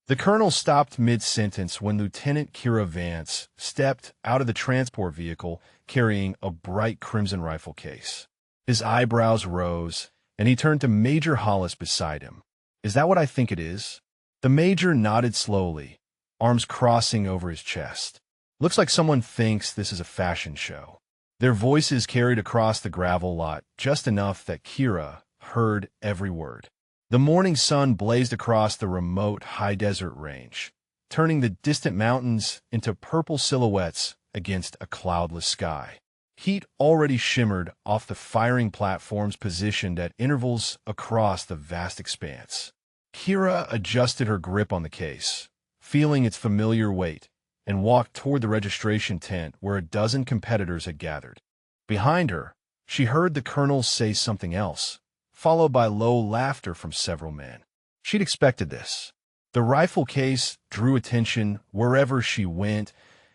The colonel stopped mid-sentence when Lieutenant Kira Vance stepped out of the transport vehicle carrying a bright crimson rifle case. His eyebrows rose, and he turned to Major Hollis beside him. "Is that what I think it is?" The major nodded slowly, arms crossing over his chest. "Looks like someone thinks this is a fashion show." Their voices carried across the gravel lot just enough that Kira heard every word. The morning sun blazed across the remote high-desert range, turning the distant mountains into purple silhouettes against a cloudless sky. Heat already shimmered off the firing platforms positioned at intervals across the vast expanse. Kira adjusted her grip on the case, feeling its familiar weight, and walked toward the registration tent where a dozen competitors had gathered. Behind her, she heard the colonel say something else, followed by low laughter from several men. She'd expected this. The rifle case drew attention wherever she went,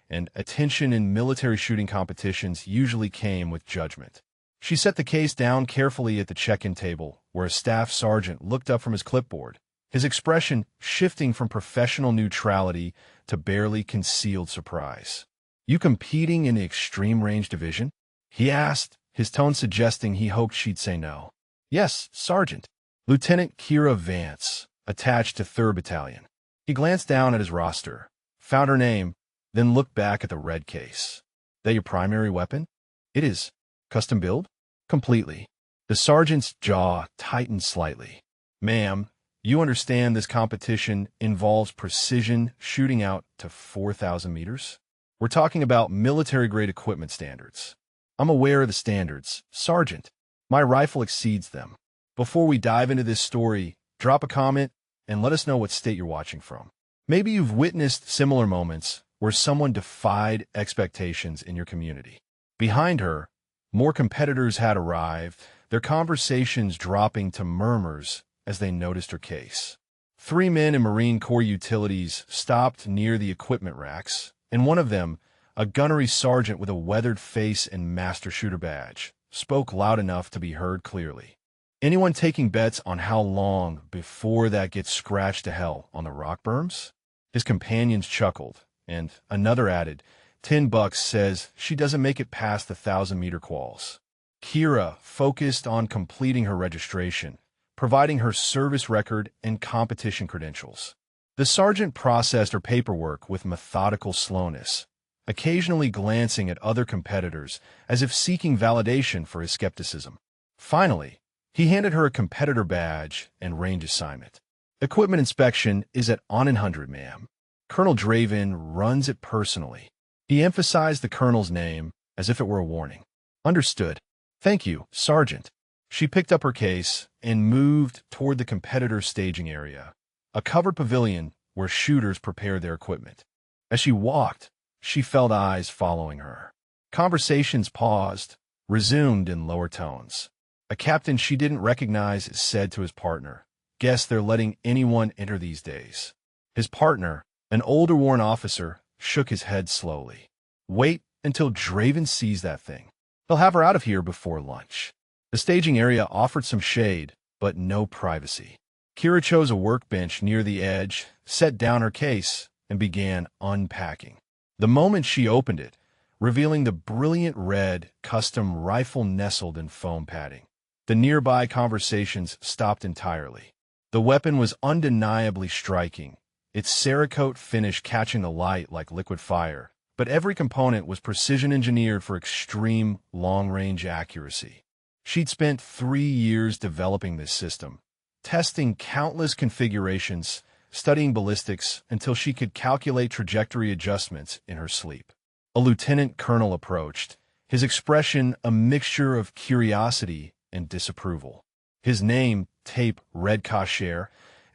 and attention in military shooting competitions usually came with judgment. She set the case down carefully at the check-in table, where a staff sergeant looked up from his clipboard, his expression shifting from professional neutrality to barely concealed surprise. "You competing in the extreme range division?" he asked, his tone suggesting he hoped she'd say no. "Yes, Sergeant." Lieutenant Kira Vance, attached to 3rd Battalion. He glanced down at his roster, found her name, then looked back at the red case. "That your primary weapon?" "It is. Custom build?" "Completely." The sergeant's jaw tightened slightly. "Ma'am, you understand this competition involves precision shooting out to 4,000 meters? We're talking about military-grade equipment standards." "I'm aware of the standards, Sergeant. My rifle exceeds them." Before we dive into this story, drop a comment and let us know what state you're watching from. Maybe you've witnessed similar moments where someone defied expectations in your community. Behind her, more competitors had arrived, their conversations dropping to murmurs as they noticed her case. 3 men in Marine Corps utilities stopped near the equipment racks, and one of them, a gunnery sergeant with a weathered face and master shooter badge, spoke loud enough to be heard clearly. "Anyone taking bets on how long before that gets scratched to hell on the rock berms?" His companions chuckled, and another added, $10 says she doesn't make it past the 1,000-meter quals. Kira focused on completing her registration, providing her service record and competition credentials. The sergeant processed her paperwork with methodical slowness, occasionally glancing at other competitors as if seeking validation for his skepticism. Finally, he handed her a competitor badge and range assignment. "Equipment inspection is at on 100, ma'am. Colonel Draven runs it personally." He emphasized the colonel's name as if it were a warning. "Understood. Thank you, Sergeant." She picked up her case and moved toward the competitor's staging area, a covered pavilion where shooters prepared their equipment. As she walked, she felt eyes following her. Conversations paused, resumed in lower tones. A captain she didn't recognize said to his partner, "Guess they're letting anyone enter these days." His partner, an older worn officer, shook his head slowly. "Wait until Draven sees that thing. He'll have her out of here before lunch." The staging area offered some shade, but no privacy. Kira chose a workbench near the edge, set down her case, and began unpacking. The moment she opened it, revealing the brilliant red custom rifle nestled in foam padding, the nearby conversations stopped entirely. The weapon was undeniably striking, its Cerakote finish catching the light like liquid fire, but every component was precision-engineered for extreme long-range accuracy. She'd spent 3 years developing this system, testing countless configurations, studying ballistics until she could calculate trajectory adjustments in her sleep. A lieutenant colonel approached, his expression a mixture of curiosity and disapproval. His name, tape red cachet,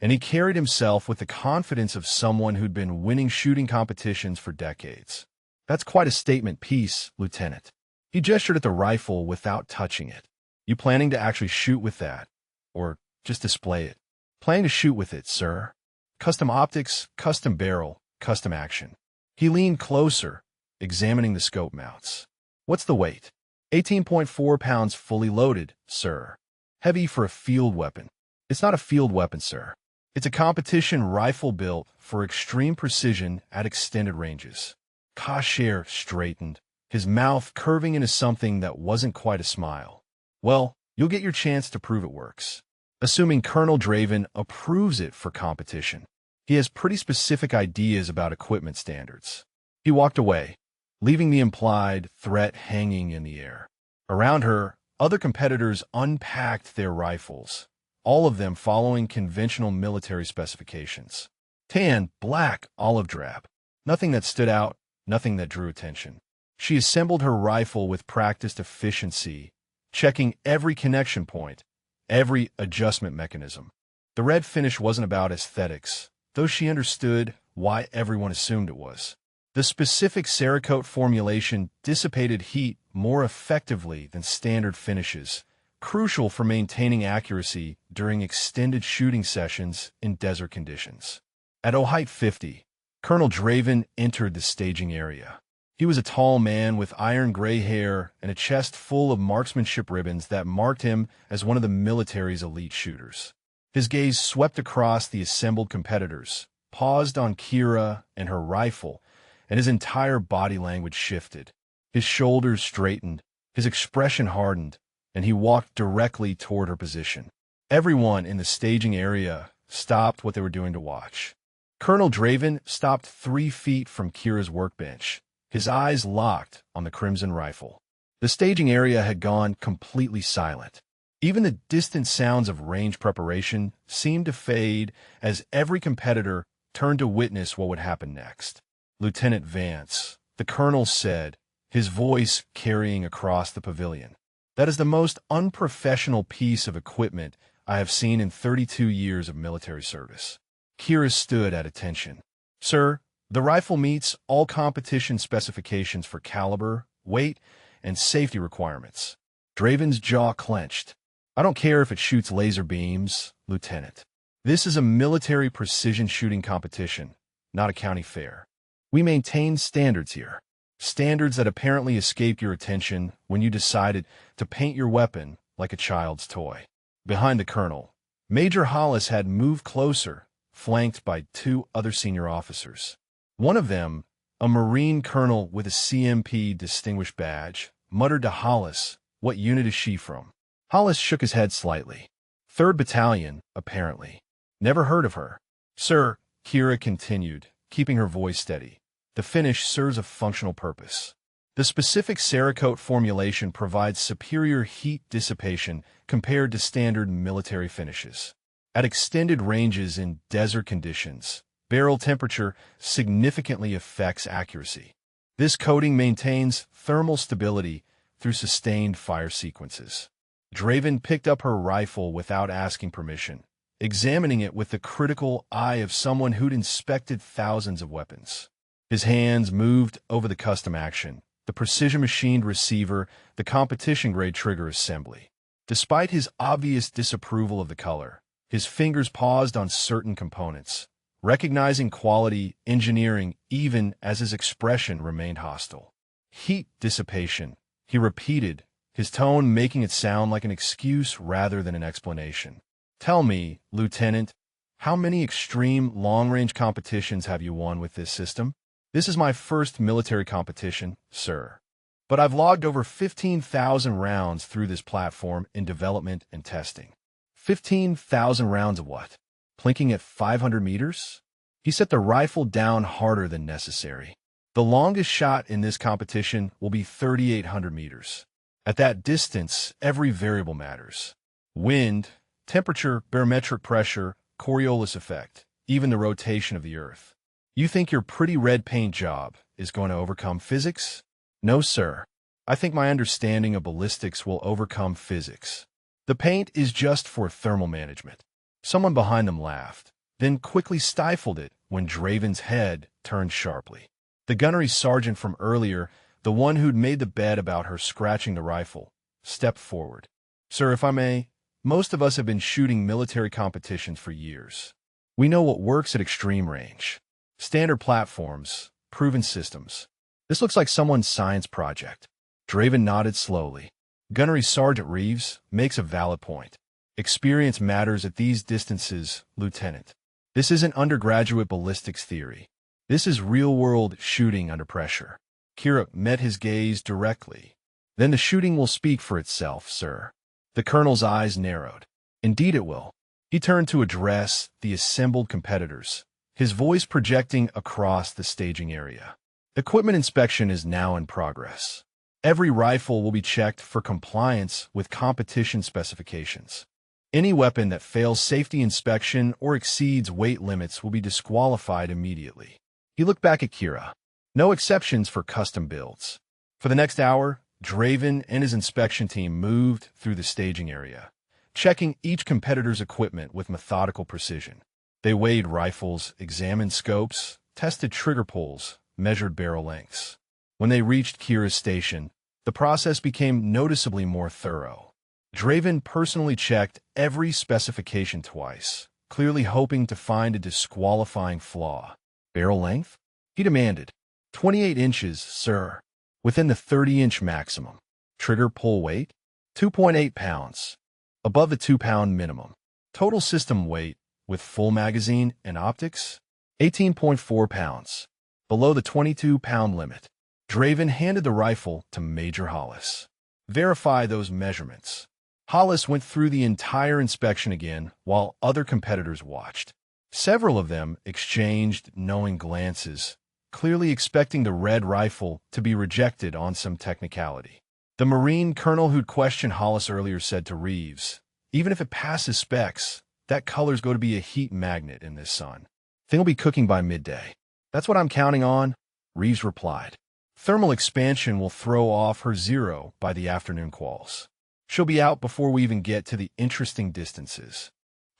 and he carried himself with the confidence of someone who'd been winning shooting competitions for decades. "That's quite a statement piece, Lieutenant." He gestured at the rifle without touching it. "You planning to actually shoot with that? Or just display it?" "Planning to shoot with it, sir. Custom optics, custom barrel, custom action." He leaned closer, examining the scope mounts. "What's the weight?" 18.4 pounds fully loaded, sir. Heavy for a field weapon." "It's not a field weapon, sir. It's a competition rifle built for extreme precision at extended ranges. Kasher straightened, his mouth curving into something that wasn't quite a smile. Well, you'll get your chance to prove it works. Assuming Colonel Draven approves it for competition. He has pretty specific ideas about equipment standards. He walked away, leaving the implied threat hanging in the air. Around her, other competitors unpacked their rifles, all of them following conventional military specifications. Tan, black, olive drab. Nothing that stood out, nothing that drew attention. She assembled her rifle with practiced efficiency, checking every connection point, every adjustment mechanism. The red finish wasn't about aesthetics, though she understood why everyone assumed it was. The specific Cerakote formulation dissipated heat more effectively than standard finishes, crucial for maintaining accuracy during extended shooting sessions in desert conditions. At height 50, Colonel Draven entered the staging area. He was a tall man with iron-gray hair and a chest full of marksmanship ribbons that marked him as one of the military's elite shooters. His gaze swept across the assembled competitors, paused on Kira and her rifle, and his entire body language shifted. His shoulders straightened, his expression hardened, and he walked directly toward her position. Everyone in the staging area stopped what they were doing to watch. Colonel Draven stopped 3 feet from Kira's workbench, his eyes locked on the crimson rifle. The staging area had gone completely silent. Even the distant sounds of range preparation seemed to fade as every competitor turned to witness what would happen next. "Lieutenant Vance," the colonel said, his voice carrying across the pavilion. "That is the most unprofessional piece of equipment I have seen in 32 years of military service." Kira stood at attention. "Sir, the rifle meets all competition specifications for caliber, weight, and safety requirements." Draven's jaw clenched. "I don't care if it shoots laser beams, Lieutenant. This is a military precision shooting competition, not a county fair. We maintain standards here. Standards that apparently escaped your attention when you decided to paint your weapon like a child's toy." Behind the colonel, Major Hollis had moved closer, flanked by 2 other senior officers. One of them, a Marine colonel with a CMP distinguished badge, muttered to Hollis, "What unit is she from?" Hollis shook his head slightly. "3rd Battalion, apparently. Never heard of her." "Sir," Kira continued, keeping her voice steady, "the finish serves a functional purpose. The specific Cerakote formulation provides superior heat dissipation compared to standard military finishes. At extended ranges in desert conditions, barrel temperature significantly affects accuracy. This coating maintains thermal stability through sustained fire sequences." Draven picked up her rifle without asking permission, examining it with the critical eye of someone who'd inspected thousands of weapons. His hands moved over the custom action, the precision-machined receiver, the competition-grade trigger assembly. Despite his obvious disapproval of the color, his fingers paused on certain components, recognizing quality engineering even as his expression remained hostile. "Heat dissipation," he repeated, his tone making it sound like an excuse rather than an explanation. "Tell me, Lieutenant, how many extreme long-range competitions have you won with this system?" "This is my first military competition, sir. But I've logged over 15,000 rounds through this platform in development and testing." 15,000 rounds of what? Plinking at 500 meters? He set the rifle down harder than necessary. "The longest shot in this competition will be 3,800 meters. At that distance, every variable matters. Wind, temperature, barometric pressure, Coriolis effect, even the rotation of the Earth. You think your pretty red paint job is going to overcome physics? No, sir. I think my understanding of ballistics will overcome physics. The paint is just for thermal management." Someone behind them laughed, then quickly stifled it when Draven's head turned sharply. The gunnery sergeant from earlier, the one who'd made the bet about her scratching the rifle, stepped forward. "Sir, if I may, most of us have been shooting military competitions for years. We know what works at extreme range. Standard platforms, proven systems. This looks like someone's science project." Draven nodded slowly. "Gunnery Sergeant Reeves makes a valid point. Experience matters at these distances, Lieutenant. This isn't undergraduate ballistics theory. This is real-world shooting under pressure. Kira met his gaze directly. Then the shooting will speak for itself, sir. The colonel's eyes narrowed. Indeed it will. He turned to address the assembled competitors, his voice projecting across the staging area. Equipment inspection is now in progress. Every rifle will be checked for compliance with competition specifications. Any weapon that fails safety inspection or exceeds weight limits will be disqualified immediately. He looked back at Kira. No exceptions for custom builds. For the next hour, Draven and his inspection team moved through the staging area, checking each competitor's equipment with methodical precision. They weighed rifles, examined scopes, tested trigger pulls, measured barrel lengths. When they reached Kira's station, the process became noticeably more thorough. Draven personally checked every specification twice, clearly hoping to find a disqualifying flaw. Barrel length? He demanded. 28 inches, sir. Within the 30-inch maximum. Trigger pull weight? 2.8 pounds. Above the 2-pound minimum. Total system weight, with full magazine and optics? 18.4 pounds. Below the 22-pound limit. Draven handed the rifle to Major Hollis. Verify those measurements. Hollis went through the entire inspection again while other competitors watched. Several of them exchanged knowing glances, clearly expecting the red rifle to be rejected on some technicality. The Marine colonel who'd questioned Hollis earlier said to Reeves, "Even if it passes specs, that color's going to be a heat magnet in this sun. Thing'll be cooking by midday." "That's what I'm counting on," Reeves replied. "Thermal expansion will throw off her zero by the afternoon quals. She'll be out before we even get to the interesting distances."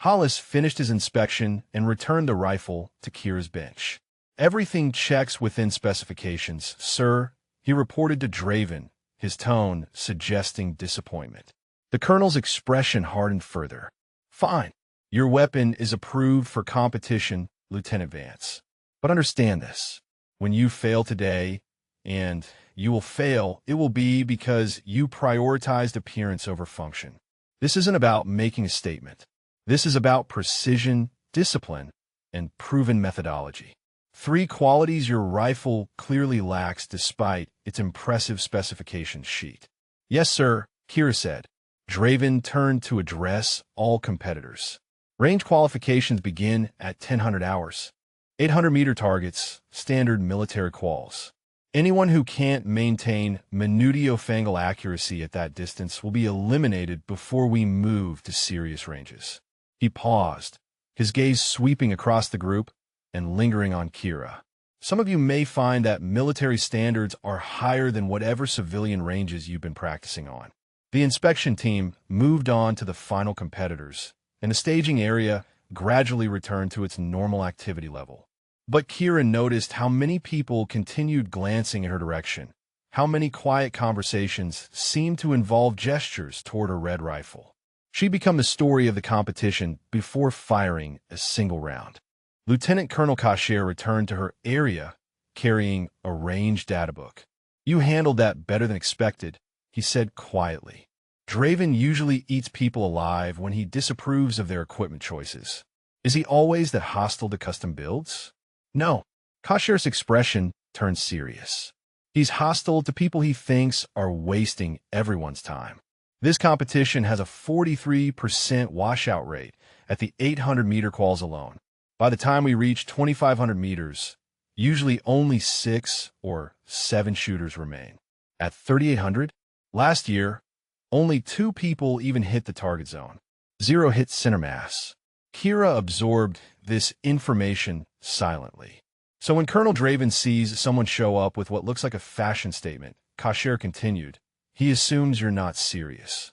Hollis finished his inspection and returned the rifle to Kira's bench. "Everything checks within specifications, sir," he reported to Draven, his tone suggesting disappointment. The colonel's expression hardened further. "Fine. Your weapon is approved for competition, Lieutenant Vance. But understand this. When you fail today, and you will fail, it will be because you prioritized appearance over function. This isn't about making a statement. This is about precision, discipline, and proven methodology. 3 qualities your rifle clearly lacks despite its impressive specification sheet." "Yes, sir," Kira said. Draven turned to address all competitors. "Range qualifications begin at 1000 hours. 800-meter targets, standard military quals. Anyone who can't maintain minutio-fangle accuracy at that distance will be eliminated before we move to serious ranges." He paused, his gaze sweeping across the group and lingering on Kira. "Some of you may find that military standards are higher than whatever civilian ranges you've been practicing on." The inspection team moved on to the final competitors, and the staging area gradually returned to its normal activity level. But Kira noticed how many people continued glancing in her direction, how many quiet conversations seemed to involve gestures toward her red rifle. She'd become the story of the competition before firing a single round. Lieutenant Colonel Kasher returned to her area, carrying a range data book. "You handled that better than expected," he said quietly. "Draven usually eats people alive when he disapproves of their equipment choices. Is he always that hostile to custom builds?" "No." Kasher's expression turned serious. "He's hostile to people he thinks are wasting everyone's time. This competition has a 43% washout rate at the 800-meter quals alone. By the time we reach 2,500 meters, usually only 6 or 7 shooters remain. At 3,800, last year, only 2 people even hit the target zone. 0 hit center mass." Kira absorbed this information silently. So when Colonel Draven sees someone show up with what looks like a fashion statement, Kasher continued, "He assumes you're not serious.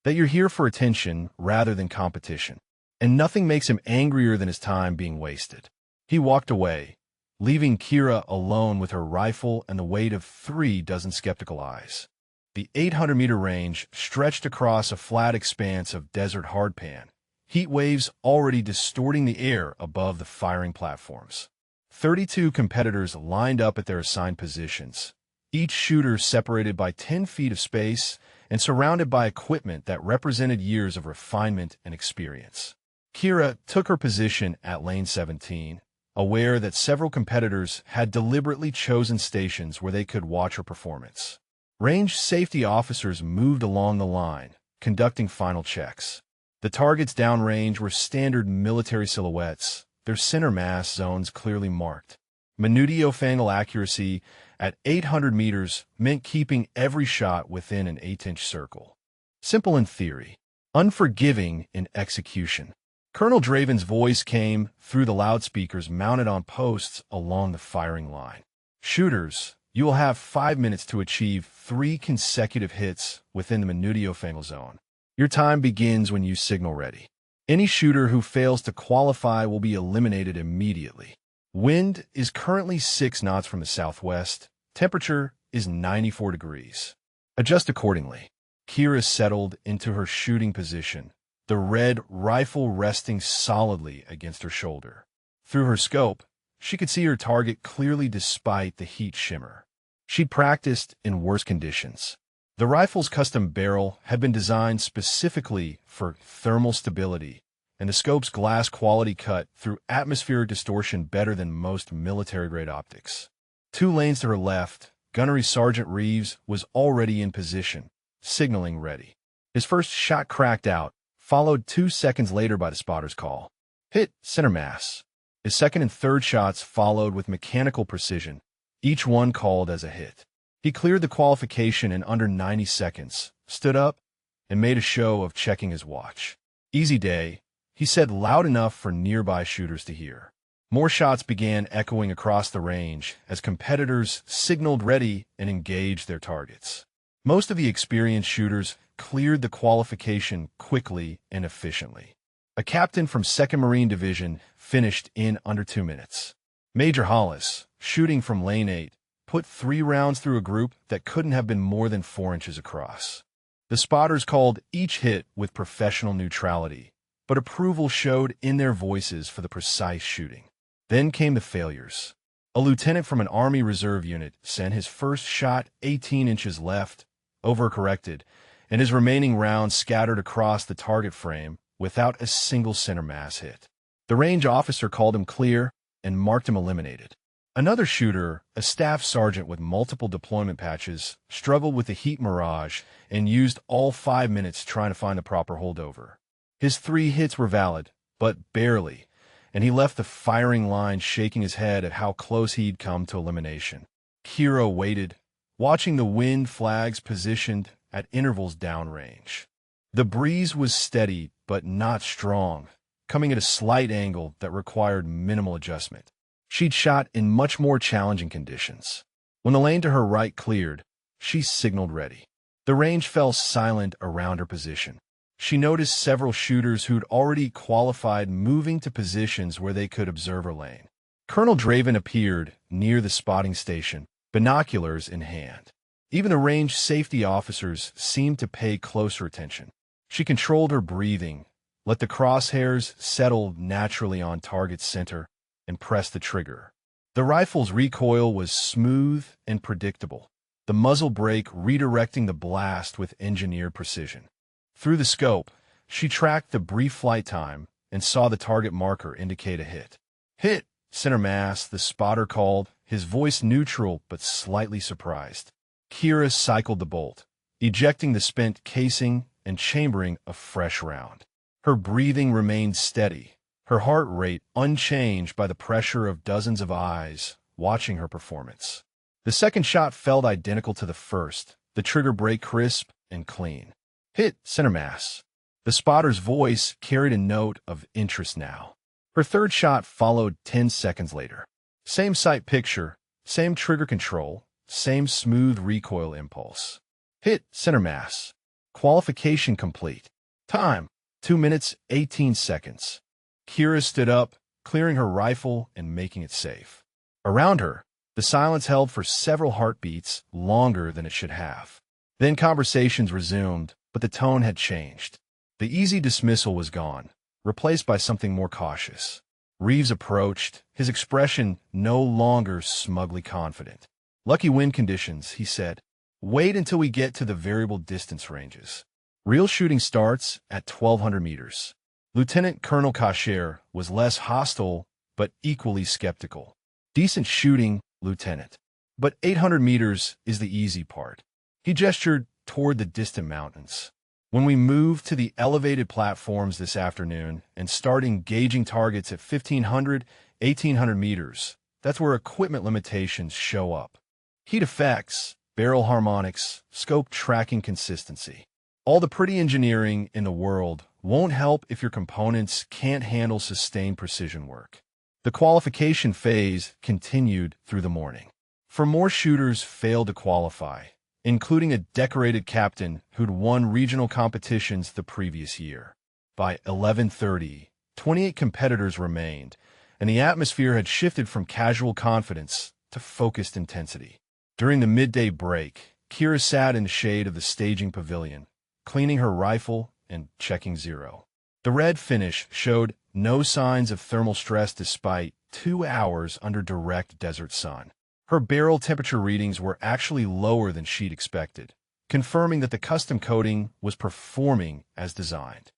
That you're here for attention rather than competition. And nothing makes him angrier than his time being wasted." He walked away, leaving Kira alone with her rifle and the weight of 36 skeptical eyes. The 800-meter range stretched across a flat expanse of desert hardpan, heat waves already distorting the air above the firing platforms. 32 competitors lined up at their assigned positions, each shooter separated by 10 feet of space and surrounded by equipment that represented years of refinement and experience. Kira took her position at lane 17, aware that several competitors had deliberately chosen stations where they could watch her performance. Range safety officers moved along the line, conducting final checks. The targets downrange were standard military silhouettes, their center mass zones clearly marked. Minutio-fangle accuracy at 800 meters meant keeping every shot within an 8-inch circle. Simple in theory, unforgiving in execution. Colonel Draven's voice came through the loudspeakers mounted on posts along the firing line. Shooters, you will have 5 minutes to achieve 3 consecutive hits within the Minutio-fangle zone. Your time begins when you signal ready. Any shooter who fails to qualify will be eliminated immediately. Wind is currently 6 knots from the southwest. Temperature is 94 degrees. Adjust accordingly. Kira settled into her shooting position, the red rifle resting solidly against her shoulder. Through her scope, she could see her target clearly despite the heat shimmer. She'd practiced in worse conditions. The rifle's custom barrel had been designed specifically for thermal stability, and the scope's glass quality cut through atmospheric distortion better than most military-grade optics. 2 lanes to her left, Gunnery Sergeant Reeves was already in position, signaling ready. His first shot cracked out, followed 2 seconds later by the spotter's call. Hit, center mass. His second and third shots followed with mechanical precision, each one called as a hit. He cleared the qualification in under 90 seconds, stood up, and made a show of checking his watch. Easy day, he said loud enough for nearby shooters to hear. More shots began echoing across the range as competitors signaled ready and engaged their targets. Most of the experienced shooters cleared the qualification quickly and efficiently. A captain from 2nd Marine Division finished in under 2 minutes. Major Hollis, shooting from lane 8, put 3 rounds through a group that couldn't have been more than 4 inches across. The spotters called each hit with professional neutrality, but approval showed in their voices for the precise shooting. Then came the failures. A lieutenant from an Army Reserve unit sent his first shot 18 inches left, overcorrected, and his remaining rounds scattered across the target frame without a single center mass hit. The range officer called him clear and marked him eliminated. Another shooter, a staff sergeant with multiple deployment patches, struggled with the heat mirage and used all 5 minutes trying to find the proper holdover. His 3 hits were valid, but barely, and he left the firing line shaking his head at how close he'd come to elimination. Kira waited, watching the wind flags positioned at intervals downrange. The breeze was steady but not strong, coming at a slight angle that required minimal adjustment. She'd shot in much more challenging conditions. When the lane to her right cleared, she signaled ready. The range fell silent around her position. She noticed several shooters who'd already qualified moving to positions where they could observe her lane. Colonel Draven appeared near the spotting station, binoculars in hand. Even the range safety officers seemed to pay closer attention. She controlled her breathing, let the crosshairs settle naturally on target's center, and pressed the trigger. The rifle's recoil was smooth and predictable, the muzzle brake redirecting the blast with engineered precision. Through the scope, she tracked the brief flight time and saw the target marker indicate a hit. Hit, center mass, the spotter called, his voice neutral but slightly surprised. Kira cycled the bolt, ejecting the spent casing and chambering a fresh round. Her breathing remained steady, her heart rate unchanged by the pressure of dozens of eyes watching her performance. The second shot felt identical to the first, the trigger brake crisp and clean. Hit, center mass. The spotter's voice carried a note of interest now. Her third shot followed 10 seconds later. Same sight picture, same trigger control, same smooth recoil impulse. Hit, center mass. Qualification complete. Time, 2 minutes, 18 seconds. Kira stood up, clearing her rifle and making it safe. Around her, the silence held for several heartbeats, longer than it should have. Then conversations resumed, but the tone had changed. The easy dismissal was gone, replaced by something more cautious. Reeves approached, his expression no longer smugly confident. Lucky wind conditions, he said. Wait until we get to the variable distance ranges. Real shooting starts at 1,200 meters. Lieutenant Colonel Kasher was less hostile, but equally skeptical. Decent shooting, Lieutenant. But 800 meters is the easy part. He gestured toward the distant mountains. When we move to the elevated platforms this afternoon and start engaging targets at 1,500, 1,800 meters, that's where equipment limitations show up. Heat effects, barrel harmonics, scope tracking consistency. All the pretty engineering in the world won't help if your components can't handle sustained precision work. The qualification phase continued through the morning. For more shooters failed to qualify, including a decorated captain who'd won regional competitions the previous year. By 11:30, 28 competitors remained, and the atmosphere had shifted from casual confidence to focused intensity. During the midday break, Kira sat in the shade of the staging pavilion, cleaning her rifle and checking zero. The red finish showed no signs of thermal stress despite 2 hours under direct desert sun. Her barrel temperature readings were actually lower than she'd expected, confirming that the custom coating was performing as designed.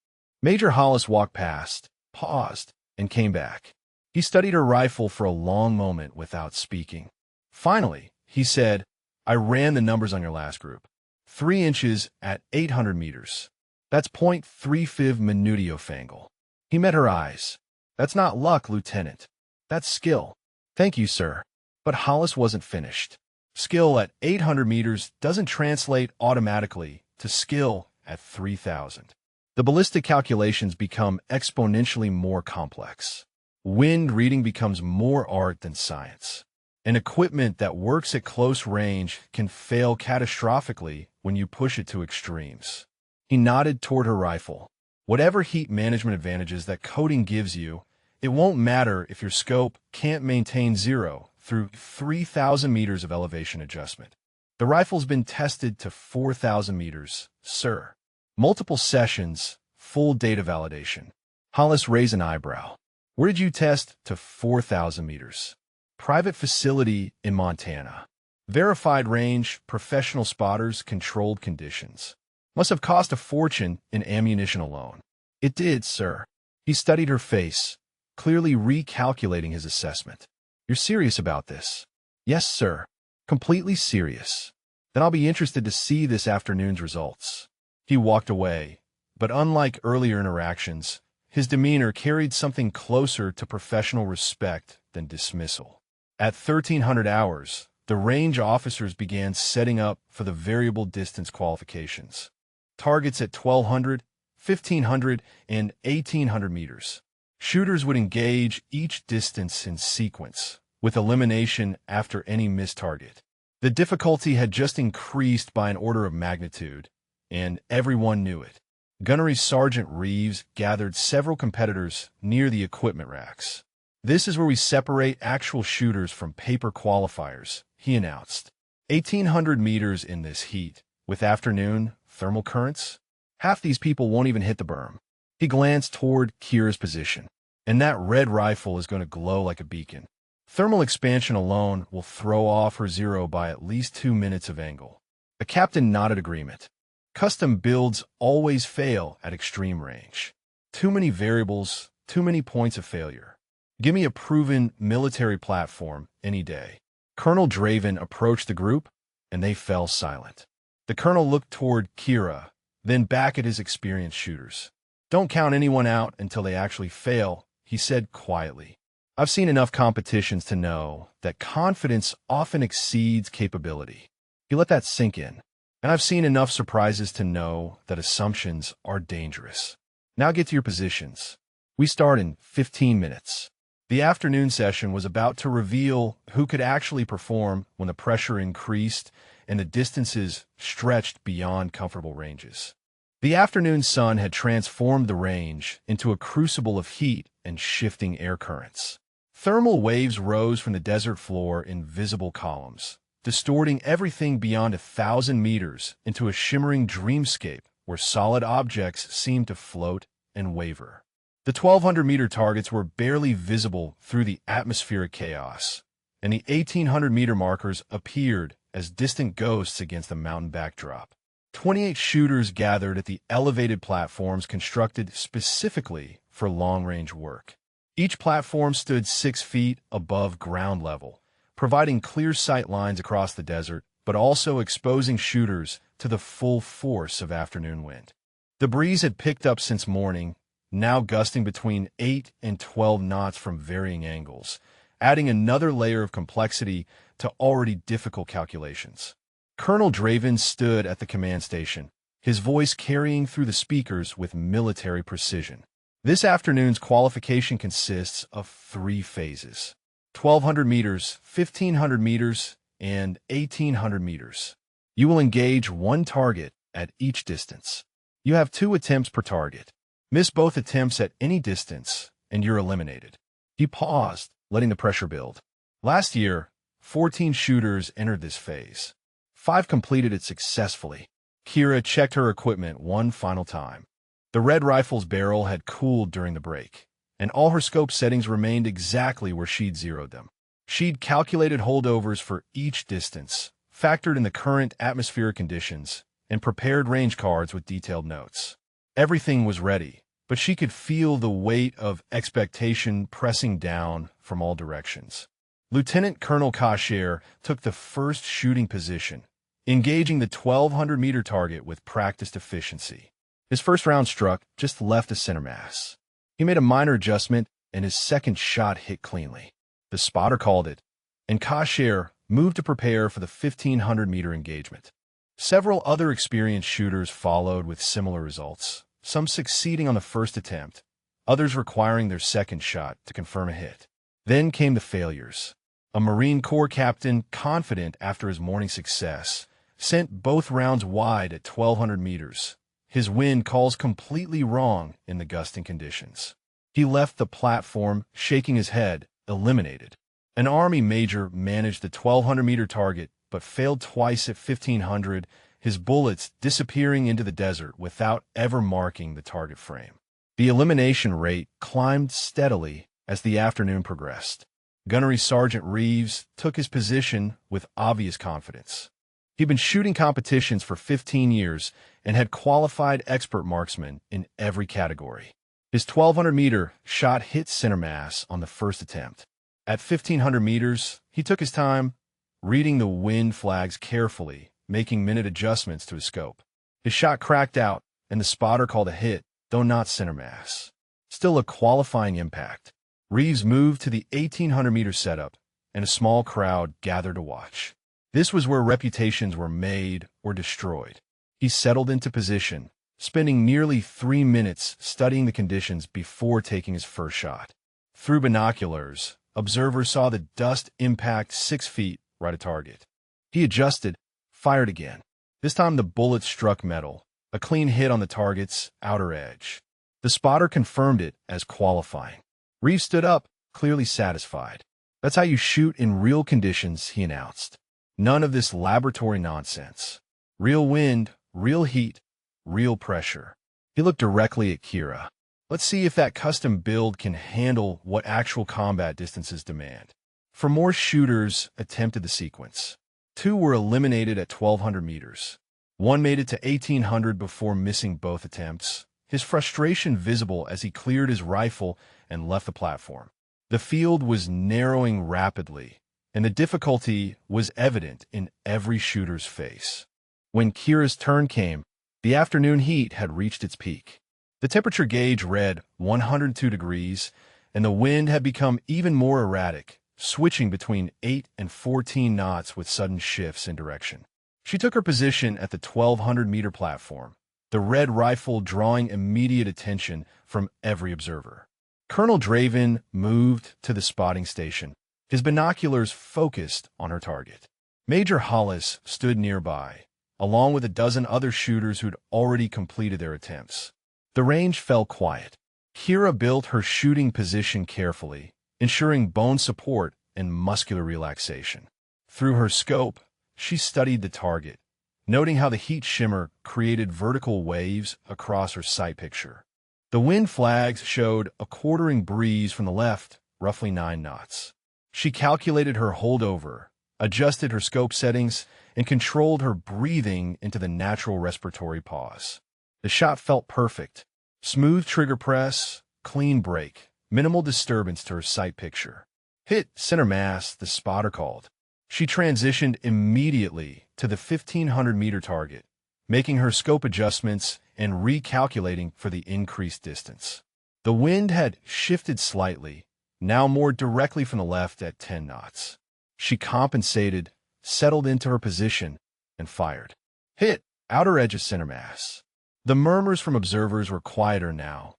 Major Hollis walked past, paused, and came back. He studied her rifle for a long moment without speaking. Finally, he said, "I ran the numbers on your last group. 3 inches at 800 meters. That's .35 minutio fangle." He met her eyes. "That's not luck, Lieutenant. That's skill." "Thank you, sir." But Hollis wasn't finished. Skill at 800 meters doesn't translate automatically to skill at 3,000. The ballistic calculations become exponentially more complex. Wind reading becomes more art than science. And equipment that works at close range can fail catastrophically when you push it to extremes. He nodded toward her rifle. Whatever heat management advantages that coating gives you, it won't matter if your scope can't maintain zero through 3,000 meters of elevation adjustment. The rifle's been tested to 4,000 meters, sir. Multiple sessions, full data validation. Hollis raised an eyebrow. "Where did you test to 4,000 meters? "Private facility in Montana. Verified range, professional spotters, controlled conditions. Must have cost a fortune in ammunition alone." "It did, sir." He studied her face, clearly recalculating his assessment. "You're serious about this?" "Yes, sir. Completely serious." "Then I'll be interested to see this afternoon's results." He walked away, but unlike earlier interactions, his demeanor carried something closer to professional respect than dismissal. At 1,300 hours, the range officers began setting up for the variable distance qualifications. Targets at 1,200, 1,500, and 1,800 meters. Shooters would engage each distance in sequence, with elimination after any missed target. The difficulty had just increased by an order of magnitude, and everyone knew it. Gunnery Sergeant Reeves gathered several competitors near the equipment racks. "This is where we separate actual shooters from paper qualifiers," he announced. 1,800 meters in this heat, with afternoon thermal currents. Half these people won't even hit the berm. He glanced toward Kira's position. "And that red rifle is going to glow like a beacon. Thermal expansion alone will throw off her zero by at least 2 minutes of angle." The captain nodded agreement. Custom builds always fail at extreme range. Too many variables, too many points of failure. Give me a proven military platform any day. Colonel Draven approached the group, and they fell silent. The colonel looked toward Kira, then back at his experienced shooters. "Don't count anyone out until they actually fail," he said quietly. "I've seen enough competitions to know that confidence often exceeds capability." He let that sink in. "And I've seen enough surprises to know that assumptions are dangerous. Now get to your positions. We start in 15 minutes. The afternoon session was about to reveal who could actually perform when the pressure increased and the distances stretched beyond comfortable ranges. The afternoon sun had transformed the range into a crucible of heat and shifting air currents. Thermal waves rose from the desert floor in visible columns, distorting everything beyond 1,000 meters into a shimmering dreamscape where solid objects seemed to float and waver. The 1,200-meter targets were barely visible through the atmospheric chaos, and the 1,800-meter markers appeared as distant ghosts against the mountain backdrop. 28 shooters gathered at the elevated platforms constructed specifically for long-range work. Each platform stood 6 feet above ground level, providing clear sight lines across the desert, but also exposing shooters to the full force of afternoon wind. The breeze had picked up since morning, now gusting between 8 and 12 knots from varying angles, adding another layer of complexity to already difficult calculations. Colonel Draven stood at the command station, his voice carrying through the speakers with military precision. This afternoon's qualification consists of 3 phases: 1,200 meters, 1,500 meters, and 1,800 meters. You will engage one target at each distance. You have 2 attempts per target. Miss both attempts at any distance, and you're eliminated. He paused, letting the pressure build. Last year, 14 shooters entered this phase. 5 completed it successfully. Kira checked her equipment one final time. The red rifle's barrel had cooled during the break, and all her scope settings remained exactly where she'd zeroed them. She'd calculated holdovers for each distance, factored in the current atmospheric conditions, and prepared range cards with detailed notes. Everything was ready, but she could feel the weight of expectation pressing down from all directions. Lieutenant Colonel Kasher took the first shooting position, engaging the 1,200-meter target with practiced efficiency. His first round struck just left the center mass. He made a minor adjustment, and his second shot hit cleanly. The spotter called it, and Kasher moved to prepare for the 1,500-meter engagement. Several other experienced shooters followed with similar results, some succeeding on the first attempt, others requiring their second shot to confirm a hit. Then came the failures. A Marine Corps captain, confident after his morning success, sent both rounds wide at 1,200 meters. His wind calls completely wrong in the gusting conditions. He left the platform, shaking his head, eliminated. An Army major managed the 1,200-meter target, but failed twice at 1,500, his bullets disappearing into the desert without ever marking the target frame. The elimination rate climbed steadily as the afternoon progressed. Gunnery Sergeant Reeves took his position with obvious confidence. He'd been shooting competitions for 15 years and had qualified expert marksmen in every category. His 1,200-meter shot hit center mass on the first attempt. At 1,500 meters, he took his time, reading the wind flags carefully, making minute adjustments to his scope. His shot cracked out, and the spotter called a hit, though not center mass. Still a qualifying impact. Reeves moved to the 1,800-meter setup, and a small crowd gathered to watch. This was where reputations were made or destroyed. He settled into position, spending nearly 3 minutes studying the conditions before taking his first shot. Through binoculars, observers saw the dust impact 6 feet right at target. He adjusted, fired again. This time the bullet struck metal, a clean hit on the target's outer edge. The spotter confirmed it as qualifying. Reeves stood up, clearly satisfied. "That's how you shoot in real conditions," he announced. "None of this laboratory nonsense. Real wind, real heat, real pressure." He looked directly at Kira. "Let's see if that custom build can handle what actual combat distances demand." 4 more shooters attempted the sequence. 2 were eliminated at 1,200 meters. 1 made it to 1,800 before missing both attempts, his frustration visible as he cleared his rifle and left the platform. The field was narrowing rapidly, and the difficulty was evident in every shooter's face. When Kira's turn came, the afternoon heat had reached its peak. The temperature gauge read 102 degrees, and the wind had become even more erratic, switching between 8 and 14 knots with sudden shifts in direction. She took her position at the 1,200-meter platform, the red rifle drawing immediate attention from every observer. Colonel Draven moved to the spotting station, his binoculars focused on her target. Major Hollis stood nearby, along with a dozen other shooters who'd already completed their attempts. The range fell quiet. Kira built her shooting position carefully, ensuring bone support and muscular relaxation. Through her scope, she studied the target, noting how the heat shimmer created vertical waves across her sight picture. The wind flags showed a quartering breeze from the left, roughly 9 knots. She calculated her holdover, adjusted her scope settings, and controlled her breathing into the natural respiratory pause. The shot felt perfect. Smooth trigger press, clean break, minimal disturbance to her sight picture. "Hit, center mass," the spotter called. She transitioned immediately to the 1,500-meter target, making her scope adjustments and recalculating for the increased distance. The wind had shifted slightly, now more directly from the left at 10 knots. She compensated, settled into her position, and fired. "Hit, outer edge of center mass." The murmurs from observers were quieter now,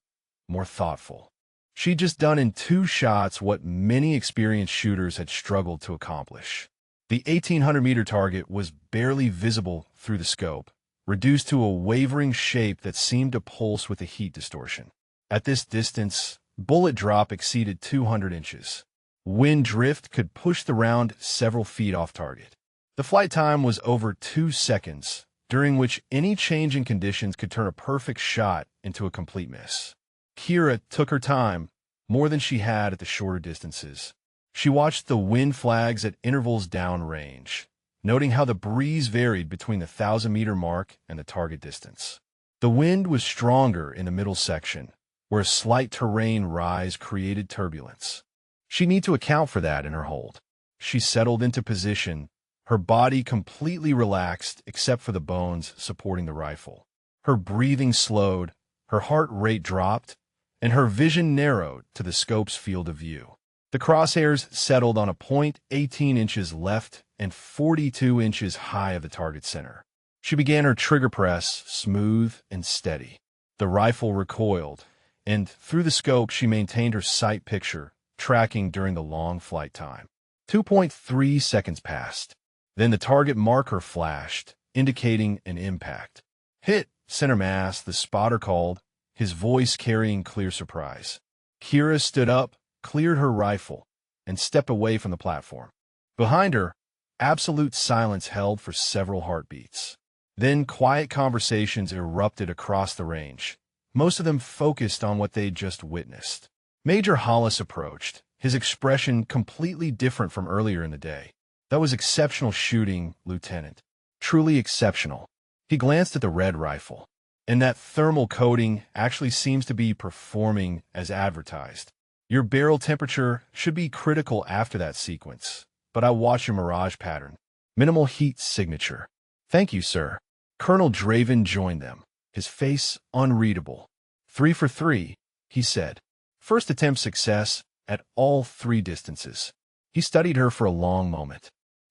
more thoughtful. She'd just done in 2 shots what many experienced shooters had struggled to accomplish. The 1,800-meter target was barely visible through the scope, reduced to a wavering shape that seemed to pulse with the heat distortion. At this distance, bullet drop exceeded 200 inches. Wind drift could push the round several feet off target. The flight time was over 2 seconds, during which any change in conditions could turn a perfect shot into a complete miss. Kira took her time, more than she had at the shorter distances. She watched the wind flags at intervals downrange, noting how the breeze varied between the 1,000-meter mark and the target distance. The wind was stronger in the middle section, where a slight terrain rise created turbulence. She'd need to account for that in her hold. She settled into position, her body completely relaxed except for the bones supporting the rifle. Her breathing slowed, her heart rate dropped, and her vision narrowed to the scope's field of view. The crosshairs settled on a point 18 inches left and 42 inches high of the target center. She began her trigger press, smooth and steady. The rifle recoiled, and through the scope she maintained her sight picture, tracking during the long flight time. 2.3 seconds passed. Then the target marker flashed, indicating an impact. "Hit, center mass," the spotter called, his voice carrying clear surprise. Kira stood up, cleared her rifle, and stepped away from the platform. Behind her, absolute silence held for several heartbeats. Then quiet conversations erupted across the range, most of them focused on what they'd just witnessed. Major Hollis approached, his expression completely different from earlier in the day. "That was exceptional shooting, Lieutenant. Truly exceptional." He glanced at the red rifle. "And that thermal coating actually seems to be performing as advertised. Your barrel temperature should be critical after that sequence, but I watched your mirage pattern. Minimal heat signature." "Thank you, sir." Colonel Draven joined them, his face unreadable. 3 for 3, he said. First attempt success at all 3 distances. He studied her for a long moment.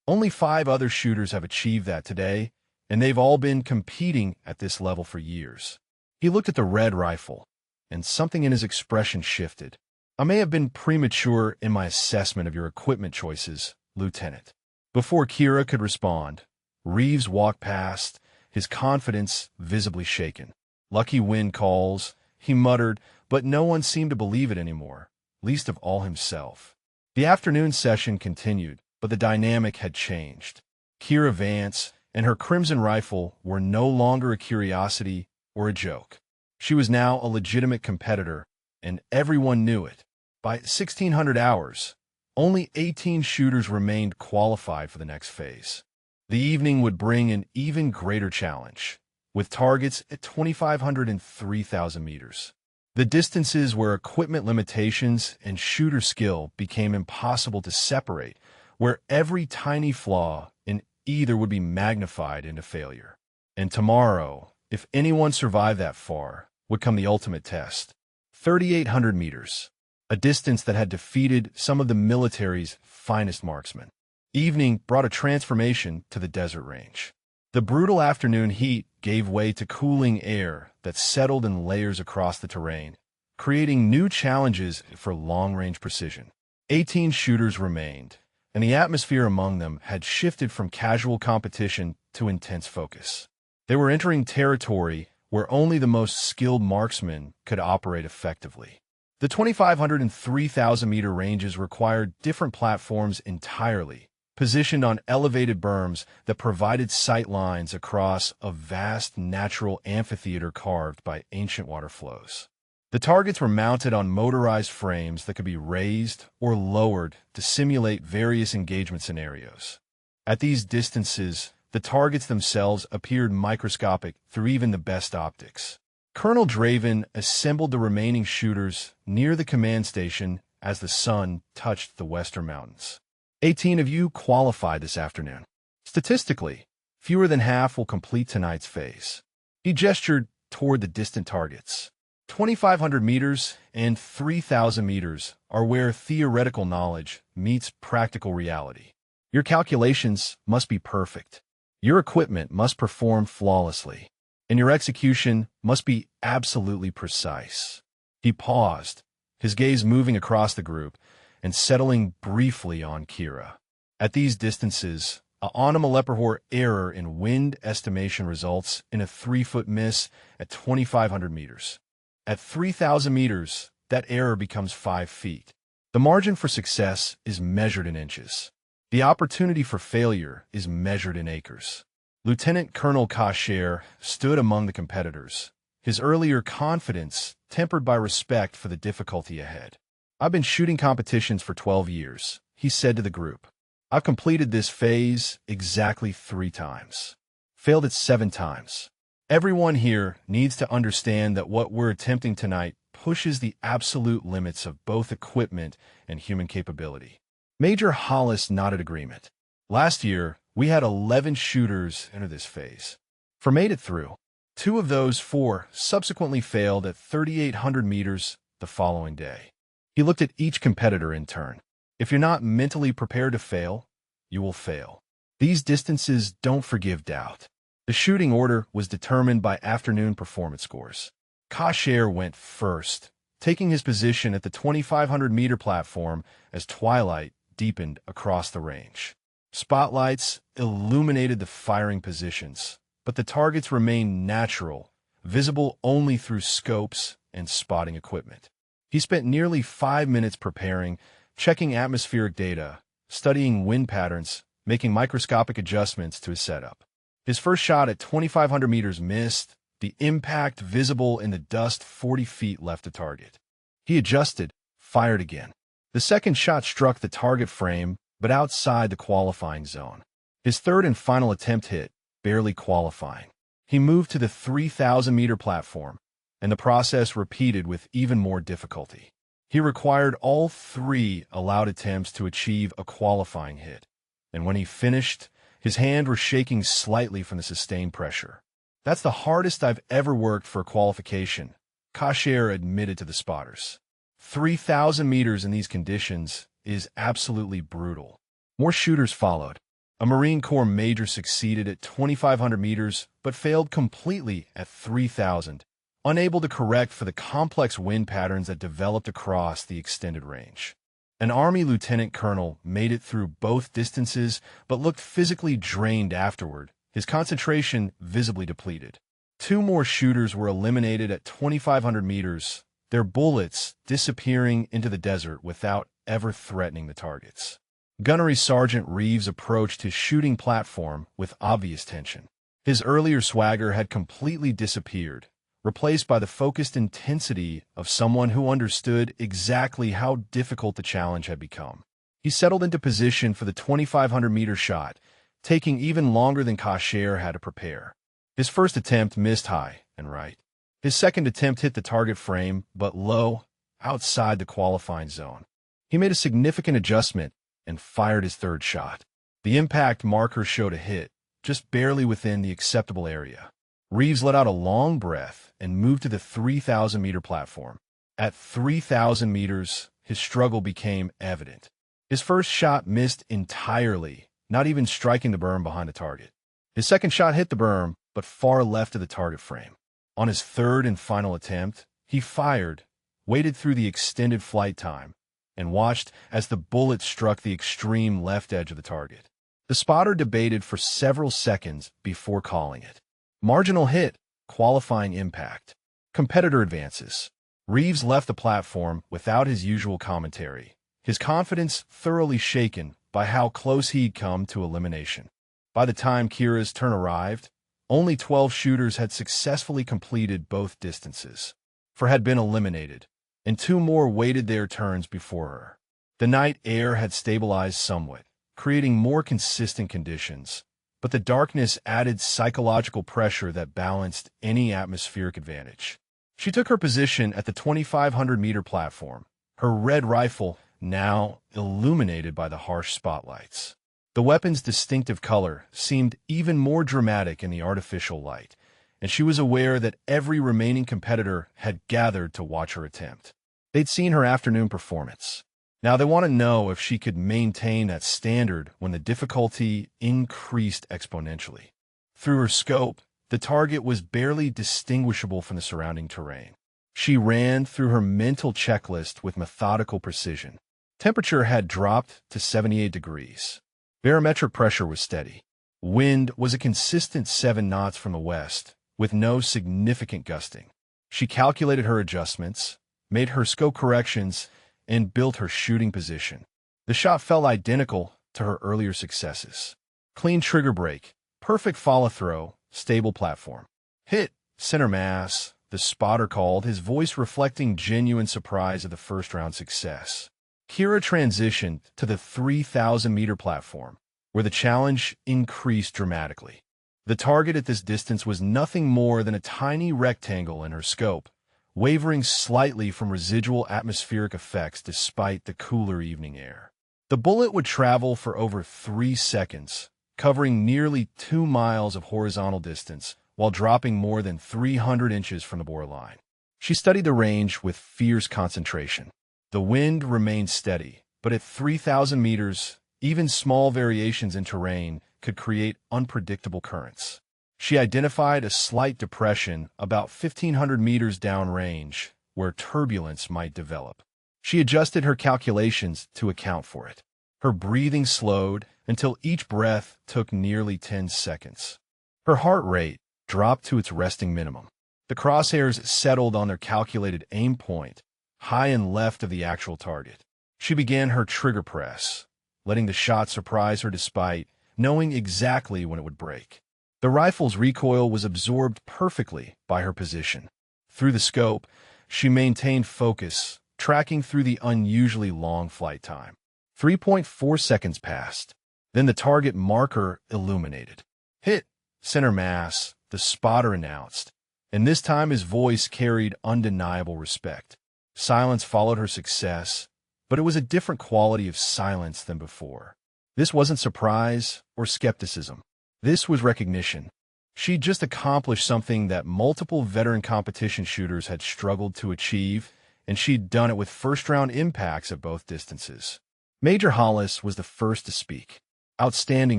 Only 5 other shooters have achieved that today, and they've all been competing at this level for years. He looked at the red rifle, and something in his expression shifted. "I may have been premature in my assessment of your equipment choices, Lieutenant." Before Kira could respond, Reeves walked past, his confidence visibly shaken. "Lucky wind calls," he muttered, but no one seemed to believe it anymore, least of all himself. The afternoon session continued, but the dynamic had changed. Kira Vance and her crimson rifle were no longer a curiosity or a joke. She was now a legitimate competitor, and everyone knew it. By 1600 hours, only 18 shooters remained qualified for the next phase. The evening would bring an even greater challenge, with targets at 2,500 and 3,000 meters. The distances where equipment limitations and shooter skill became impossible to separate, where every tiny flaw in either would be magnified into failure. And tomorrow, if anyone survived that far, would come the ultimate test. 3,800 meters, a distance that had defeated some of the military's finest marksmen. Evening brought a transformation to the desert range. The brutal afternoon heat gave way to cooling air that settled in layers across the terrain, creating new challenges for long-range precision. 18 shooters remained, and the atmosphere among them had shifted from casual competition to intense focus. They were entering territory where only the most skilled marksmen could operate effectively. The 2,500 and 3,000-meter ranges required different platforms entirely, positioned on elevated berms that provided sight lines across a vast natural amphitheater carved by ancient water flows. The targets were mounted on motorized frames that could be raised or lowered to simulate various engagement scenarios. At these distances, the targets themselves appeared microscopic through even the best optics. Colonel Draven assembled the remaining shooters near the command station as the sun touched the western mountains. 18 of you qualified this afternoon. Statistically, fewer than half will complete tonight's phase. He gestured toward the distant targets. 2,500 meters and 3,000 meters are where theoretical knowledge meets practical reality. Your calculations must be perfect. Your equipment must perform flawlessly, and your execution must be absolutely precise. He paused, his gaze moving across the group and settling briefly on Kira. At these distances, a onomaleperhor error in wind estimation results in a 3-foot miss at 2,500 meters. At 3,000 meters, that error becomes 5 feet. The margin for success is measured in inches. The opportunity for failure is measured in acres. Lieutenant Colonel Kasher stood among the competitors, his earlier confidence tempered by respect for the difficulty ahead. I've been shooting competitions for 12 years, he said to the group. I've completed this phase exactly 3 times. Failed it 7 times. Everyone here needs to understand that what we're attempting tonight pushes the absolute limits of both equipment and human capability. Major Hollis nodded agreement. Last year, we had 11 shooters enter this phase. 4 made it through. 2 of those 4 subsequently failed at 3,800 meters the following day. He looked at each competitor in turn. If you're not mentally prepared to fail, you will fail. These distances don't forgive doubt. The shooting order was determined by afternoon performance scores. Kasher went first, taking his position at the 2,500-meter platform as twilight deepened across the range. Spotlights illuminated the firing positions, but the targets remained natural, visible only through scopes and spotting equipment. He spent nearly 5 minutes preparing, checking atmospheric data, studying wind patterns, making microscopic adjustments to his setup. His first shot at 2,500 meters missed, the impact visible in the dust 40 feet left the target. He adjusted, fired again. The second shot struck the target frame, but outside the qualifying zone. His third and final attempt hit, barely qualifying. He moved to the 3,000-meter platform, and the process repeated with even more difficulty. He required all 3 allowed attempts to achieve a qualifying hit, and when he finished, his hands were shaking slightly from the sustained pressure. That's the hardest I've ever worked for a qualification, Kasher admitted to the spotters. 3,000 meters in these conditions is absolutely brutal. More shooters followed. A Marine Corps major succeeded at 2,500 meters but failed completely at 3,000, unable to correct for the complex wind patterns that developed across the extended range. An Army lieutenant colonel made it through both distances but looked physically drained afterward, his concentration visibly depleted. 2 more shooters were eliminated at 2,500 meters, their bullets disappearing into the desert without ever threatening the targets. Gunnery Sergeant Reeves approached his shooting platform with obvious tension. His earlier swagger had completely disappeared, replaced by the focused intensity of someone who understood exactly how difficult the challenge had become. He settled into position for the 2,500-meter shot, taking even longer than Kasher had to prepare. His first attempt missed high and right. His second attempt hit the target frame, but low, outside the qualifying zone. He made a significant adjustment and fired his third shot. The impact marker showed a hit, just barely within the acceptable area. Reeves let out a long breath and moved to the 3,000-meter platform. At 3,000 meters, his struggle became evident. His first shot missed entirely, not even striking the berm behind the target. His second shot hit the berm, but far left of the target frame. On his third and final attempt, he fired, waited through the extended flight time, and watched as the bullet struck the extreme left edge of the target. The spotter debated for several seconds before calling it. Marginal hit, qualifying impact. Competitor advances. Reeves left the platform without his usual commentary, his confidence thoroughly shaken by how close he'd come to elimination. By the time Kira's turn arrived, only 12 shooters had successfully completed both distances. 4 had been eliminated, and 2 more waited their turns before her. The night air had stabilized somewhat, creating more consistent conditions, but the darkness added psychological pressure that balanced any atmospheric advantage. She took her position at the 2,500-meter platform, her red rifle now illuminated by the harsh spotlights. The weapon's distinctive color seemed even more dramatic in the artificial light, and she was aware that every remaining competitor had gathered to watch her attempt. They'd seen her afternoon performance. Now they want to know if she could maintain that standard when the difficulty increased exponentially. Through her scope, the target was barely distinguishable from the surrounding terrain. She ran through her mental checklist with methodical precision. Temperature had dropped to 78 degrees. Barometric pressure was steady. Wind was a consistent 7 knots from the west, with no significant gusting. She calculated her adjustments, made her scope corrections, and built her shooting position. The shot felt identical to her earlier successes. Clean trigger break, perfect follow-throw, stable platform. Hit, center mass, the spotter called, his voice reflecting genuine surprise at the first-round success. Kira transitioned to the 3,000-meter platform, where the challenge increased dramatically. The target at this distance was nothing more than a tiny rectangle in her scope, wavering slightly from residual atmospheric effects despite the cooler evening air. The bullet would travel for over 3 seconds, covering nearly 2 miles of horizontal distance while dropping more than 300 inches from the borderline. She studied the range with fierce concentration. The wind remained steady, but at 3,000 meters, even small variations in terrain could create unpredictable currents. She identified a slight depression about 1,500 meters downrange where turbulence might develop. She adjusted her calculations to account for it. Her breathing slowed until each breath took nearly 10 seconds. Her heart rate dropped to its resting minimum. The crosshairs settled on their calculated aim point, high and left of the actual target. She began her trigger press, letting the shot surprise her despite knowing exactly when it would break. The rifle's recoil was absorbed perfectly by her position. Through the scope, she maintained focus, tracking through the unusually long flight time. 3.4 seconds passed. Then the target marker illuminated. Hit, center mass, the spotter announced, and this time his voice carried undeniable respect. Silence followed her success, but it was a different quality of silence than before. This wasn't surprise or skepticism. This was recognition. She'd just accomplished something that multiple veteran competition shooters had struggled to achieve, and she'd done it with first-round impacts at both distances. Major Hollis was the first to speak. Outstanding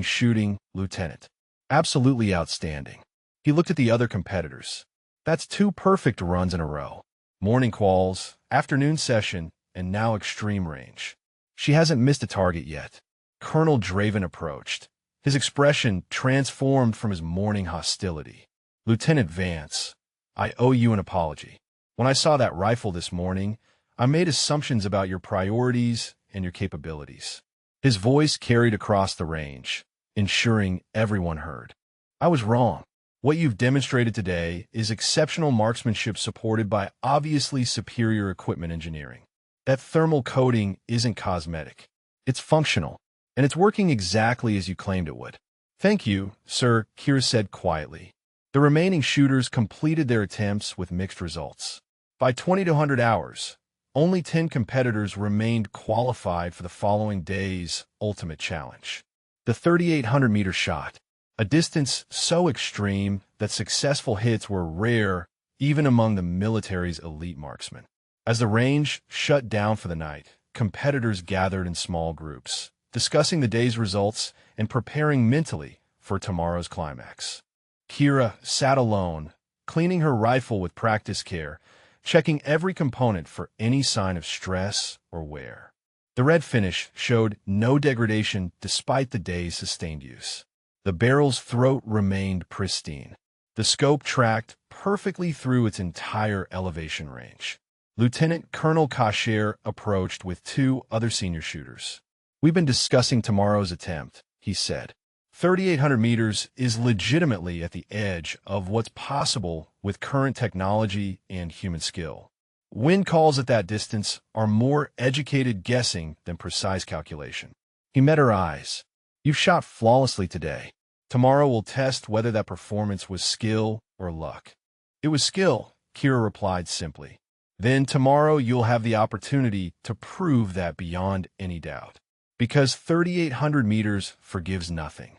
shooting, Lieutenant. Absolutely outstanding. He looked at the other competitors. That's 2 perfect runs in a row. Morning quals, afternoon session, and now extreme range. She hasn't missed a target yet. Colonel Draven approached. His expression transformed from his morning hostility. Lieutenant Vance, I owe you an apology. When I saw that rifle this morning, I made assumptions about your priorities and your capabilities. His voice carried across the range, ensuring everyone heard. I was wrong. What you've demonstrated today is exceptional marksmanship supported by obviously superior equipment engineering. That thermal coating isn't cosmetic. It's functional, and it's working exactly as you claimed it would. Thank you, sir, Kira said quietly. The remaining shooters completed their attempts with mixed results. By 2200 hours, only 10 competitors remained qualified for the following day's ultimate challenge. The 3,800-meter shot, a distance so extreme that successful hits were rare even among the military's elite marksmen. As the range shut down for the night, competitors gathered in small groups, discussing the day's results and preparing mentally for tomorrow's climax. Kira sat alone, cleaning her rifle with practice care, checking every component for any sign of stress or wear. The red finish showed no degradation despite the day's sustained use. The barrel's throat remained pristine. The scope tracked perfectly through its entire elevation range. Lieutenant Colonel Kasher approached with 2 other senior shooters. We've been discussing tomorrow's attempt, he said. 3,800 meters is legitimately at the edge of what's possible with current technology and human skill. Wind calls at that distance are more educated guessing than precise calculation. He met her eyes. You've shot flawlessly today. Tomorrow will test whether that performance was skill or luck. It was skill, Kira replied simply. Then tomorrow you'll have the opportunity to prove that beyond any doubt. Because 3,800 meters forgives nothing.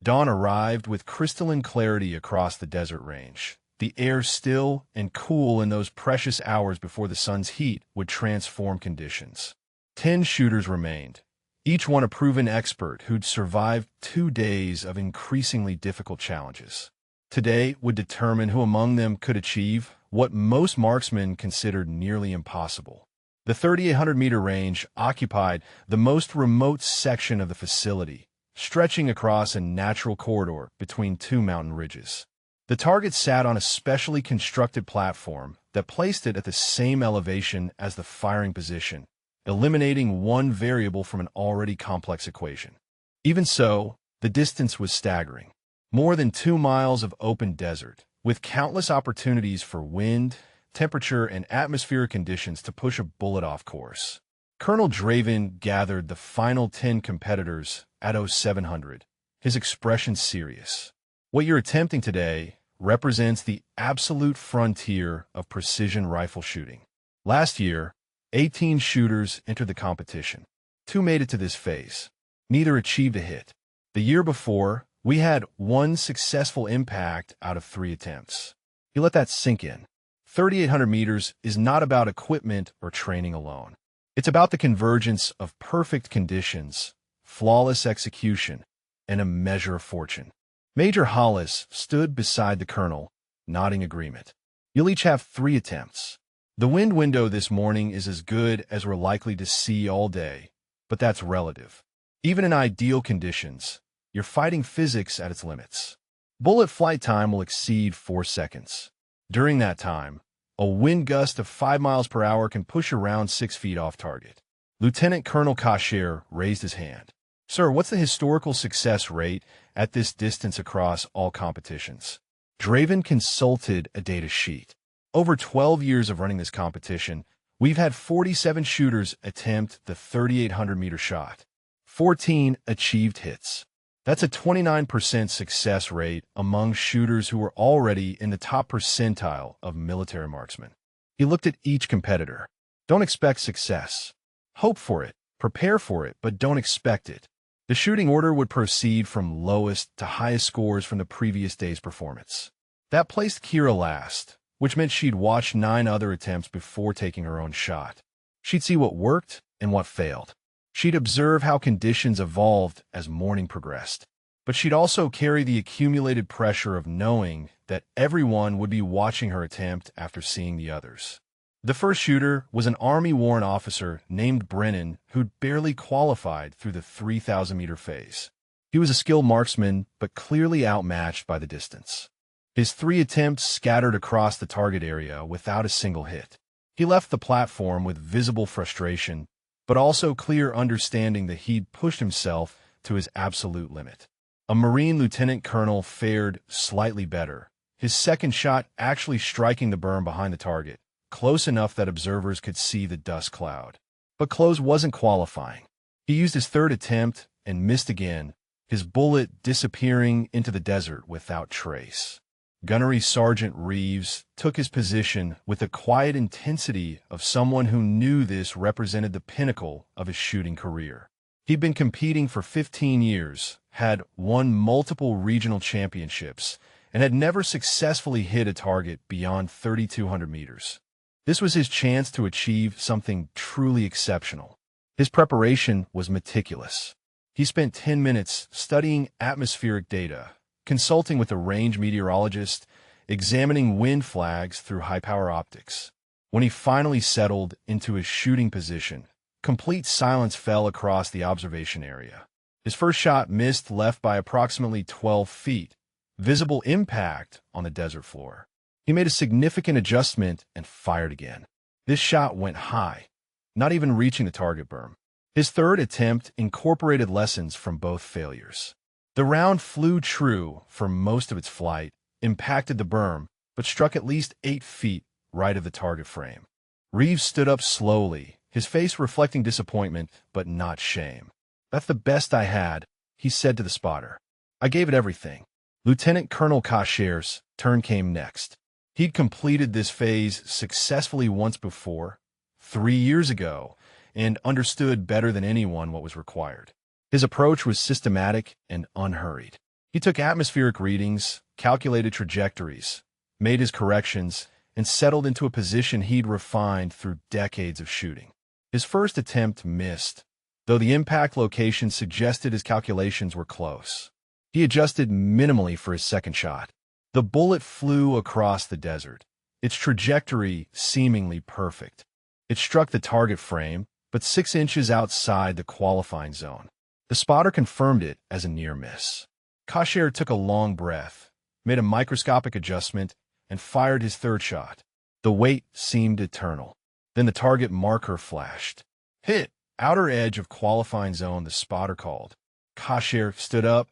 Dawn arrived with crystalline clarity across the desert range, the air still and cool in those precious hours before the sun's heat would transform conditions. 10 shooters remained, each one a proven expert who'd survived 2 days of increasingly difficult challenges. Today would determine who among them could achieve what most marksmen considered nearly impossible. The 3,800-meter range occupied the most remote section of the facility, stretching across a natural corridor between 2 mountain ridges. The target sat on a specially constructed platform that placed it at the same elevation as the firing position, eliminating one variable from an already complex equation. Even so, the distance was staggering. More than 2 miles of open desert, with countless opportunities for wind, temperature, and atmospheric conditions to push a bullet off course. Colonel Draven gathered the final 10 competitors at 0700, his expression serious. What you're attempting today represents the absolute frontier of precision rifle shooting. Last year, 18 shooters entered the competition. 2 made it to this phase. Neither achieved a hit. The year before, we had 1 successful impact out of 3 attempts. You let that sink in. 3,800 meters is not about equipment or training alone. It's about the convergence of perfect conditions, flawless execution, and a measure of fortune. Major Hollis stood beside the colonel, nodding agreement. You'll each have 3 attempts. The wind window this morning is as good as we're likely to see all day, but that's relative. Even in ideal conditions, you're fighting physics at its limits. Bullet flight time will exceed 4 seconds. During that time, a wind gust of 5 miles per hour can push around 6 feet off target. Lieutenant Colonel Kasher raised his hand. Sir, what's the historical success rate at this distance across all competitions? Draven consulted a data sheet. Over 12 years of running this competition, we've had 47 shooters attempt the 3,800-meter shot. 14 achieved hits. That's a 29% success rate among shooters who were already in the top percentile of military marksmen. He looked at each competitor. Don't expect success. Hope for it, prepare for it, but don't expect it. The shooting order would proceed from lowest to highest scores from the previous day's performance. That placed Kira last, which meant she'd watch 9 other attempts before taking her own shot. She'd see what worked and what failed. She'd observe how conditions evolved as morning progressed. But she'd also carry the accumulated pressure of knowing that everyone would be watching her attempt after seeing the others. The first shooter was an Army warrant officer named Brennan who'd barely qualified through the 3,000-meter phase. He was a skilled marksman, but clearly outmatched by the distance. His 3 attempts scattered across the target area without a single hit. He left the platform with visible frustration, but also clear understanding that he'd pushed himself to his absolute limit. A Marine lieutenant colonel fared slightly better, his second shot actually striking the berm behind the target, close enough that observers could see the dust cloud. But close wasn't qualifying. He used his 3rd attempt and missed again, his bullet disappearing into the desert without trace. Gunnery Sergeant Reeves took his position with the quiet intensity of someone who knew this represented the pinnacle of his shooting career. He'd been competing for 15 years, had won multiple regional championships, and had never successfully hit a target beyond 3,200 meters. This was his chance to achieve something truly exceptional. His preparation was meticulous. He spent 10 minutes studying atmospheric data, consulting with a range meteorologist, examining wind flags through high-power optics. When he finally settled into his shooting position, complete silence fell across the observation area. His first shot missed left by approximately 12 feet, visible impact on the desert floor. He made a significant adjustment and fired again. This shot went high, not even reaching the target berm. His 3rd attempt incorporated lessons from both failures. The round flew true for most of its flight, impacted the berm, but struck at least 8 feet right of the target frame. Reeves stood up slowly, his face reflecting disappointment, but not shame. "That's the best I had," he said to the spotter. "I gave it everything." Lieutenant Colonel Kasher's turn came next. He'd completed this phase successfully once before, 3 years ago, and understood better than anyone what was required. His approach was systematic and unhurried. He took atmospheric readings, calculated trajectories, made his corrections, and settled into a position he'd refined through decades of shooting. His first attempt missed, though the impact location suggested his calculations were close. He adjusted minimally for his second shot. The bullet flew across the desert, its trajectory seemingly perfect. It struck the target frame, but 6 inches outside the qualifying zone. The spotter confirmed it as a near miss. Kasher took a long breath, made a microscopic adjustment, and fired his third shot. The wait seemed eternal. Then the target marker flashed. Hit! Outer edge of qualifying zone, the spotter called. Kasher stood up,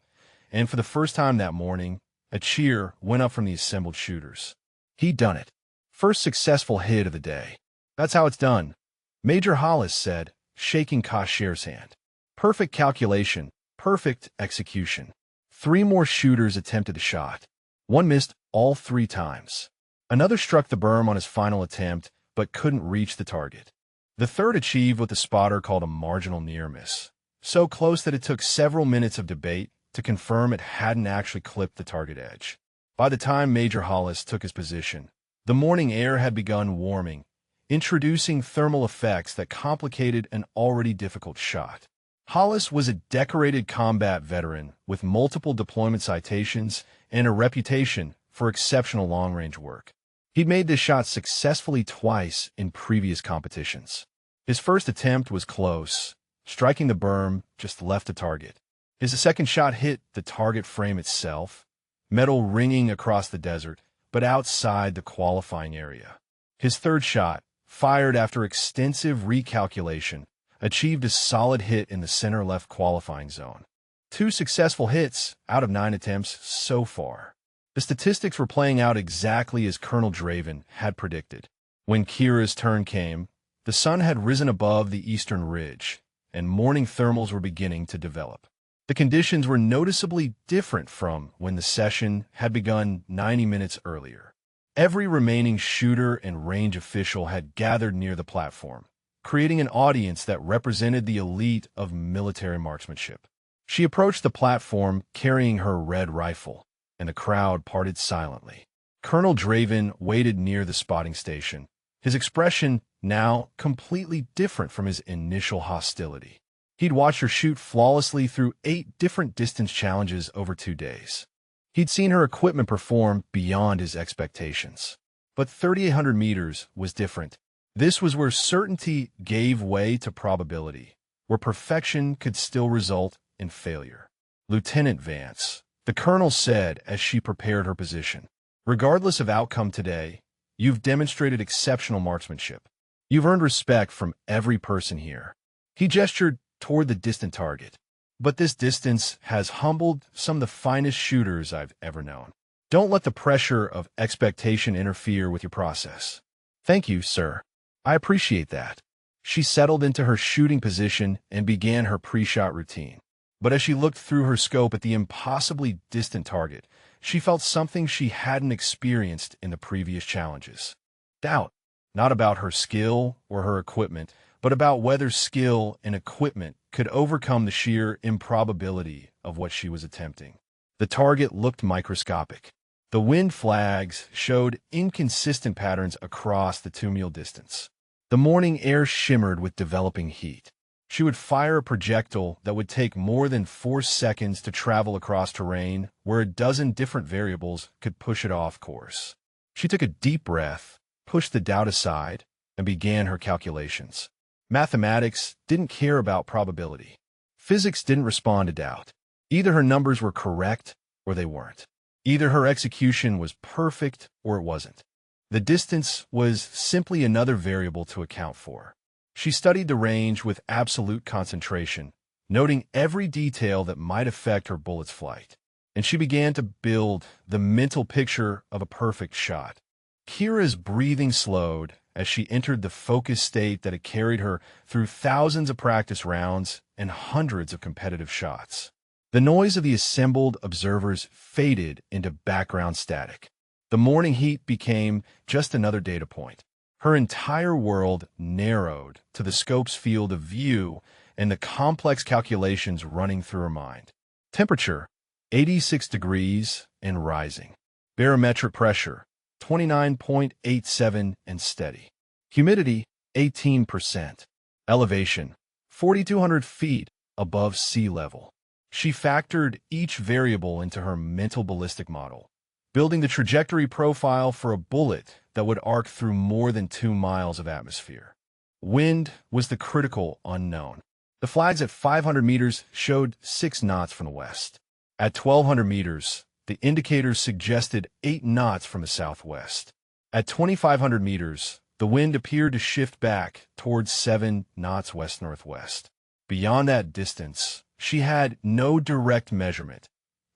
and for the first time that morning, a cheer went up from the assembled shooters. He'd done it. First successful hit of the day. That's how it's done, Major Hollis said, shaking Kasher's hand. Perfect calculation, perfect execution. 3 more shooters attempted the shot. One missed all 3 times. Another struck the berm on his final attempt, but couldn't reach the target. The third achieved what the spotter called a marginal near miss, so close that it took several minutes of debate to confirm it hadn't actually clipped the target edge. By the time Major Hollis took his position, the morning air had begun warming, introducing thermal effects that complicated an already difficult shot. Hollis was a decorated combat veteran with multiple deployment citations and a reputation for exceptional long-range work. He'd made this shot successfully twice in previous competitions. His first attempt was close, striking the berm just left the target. His second shot hit the target frame itself, metal ringing across the desert, but outside the qualifying area. His third shot, fired after extensive recalculation, achieved a solid hit in the center-left qualifying zone. 2 successful hits out of 9 attempts so far. The statistics were playing out exactly as Colonel Draven had predicted. When Kira's turn came, the sun had risen above the eastern ridge, and morning thermals were beginning to develop. The conditions were noticeably different from when the session had begun 90 minutes earlier. Every remaining shooter and range official had gathered near the platform, creating an audience that represented the elite of military marksmanship. She approached the platform carrying her red rifle, and the crowd parted silently. Colonel Draven waited near the spotting station, his expression now completely different from his initial hostility. He'd watched her shoot flawlessly through 8 different distance challenges over 2 days. He'd seen her equipment perform beyond his expectations. But 3,800 meters was different. This was where certainty gave way to probability, where perfection could still result in failure. Lieutenant Vance, the colonel said as she prepared her position, regardless of outcome today, you've demonstrated exceptional marksmanship. You've earned respect from every person here. He gestured toward the distant target. But this distance has humbled some of the finest shooters I've ever known. Don't let the pressure of expectation interfere with your process. Thank you, sir. I appreciate that. She settled into her shooting position and began her pre-shot routine. But as she looked through her scope at the impossibly distant target, she felt something she hadn't experienced in the previous challenges. Doubt, not about her skill or her equipment, but about whether skill and equipment could overcome the sheer improbability of what she was attempting. The target looked microscopic. The wind flags showed inconsistent patterns across the 2-mile distance. The morning air shimmered with developing heat. She would fire a projectile that would take more than 4 seconds to travel across terrain where a dozen different variables could push it off course. She took a deep breath, pushed the doubt aside, and began her calculations. Mathematics didn't care about probability. Physics didn't respond to doubt. Either her numbers were correct or they weren't. Either her execution was perfect or it wasn't. The distance was simply another variable to account for. She studied the range with absolute concentration, noting every detail that might affect her bullet's flight. And she began to build the mental picture of a perfect shot. Kira's breathing slowed as she entered the focused state that had carried her through thousands of practice rounds and hundreds of competitive shots. The noise of the assembled observers faded into background static. The morning heat became just another data point. Her entire world narrowed to the scope's field of view and the complex calculations running through her mind. Temperature, 86 degrees and rising. Barometric pressure, 29.87 and steady. Humidity, 18%. Elevation, 4,200 feet above sea level. She factored each variable into her mental ballistic model, building the trajectory profile for a bullet that would arc through more than 2 miles of atmosphere. Wind was the critical unknown. The flags at 500 meters showed 6 knots from the west. At 1,200 meters, the indicators suggested 8 knots from the southwest. At 2,500 meters, the wind appeared to shift back towards 7 knots west-northwest. Beyond that distance, she had no direct measurement,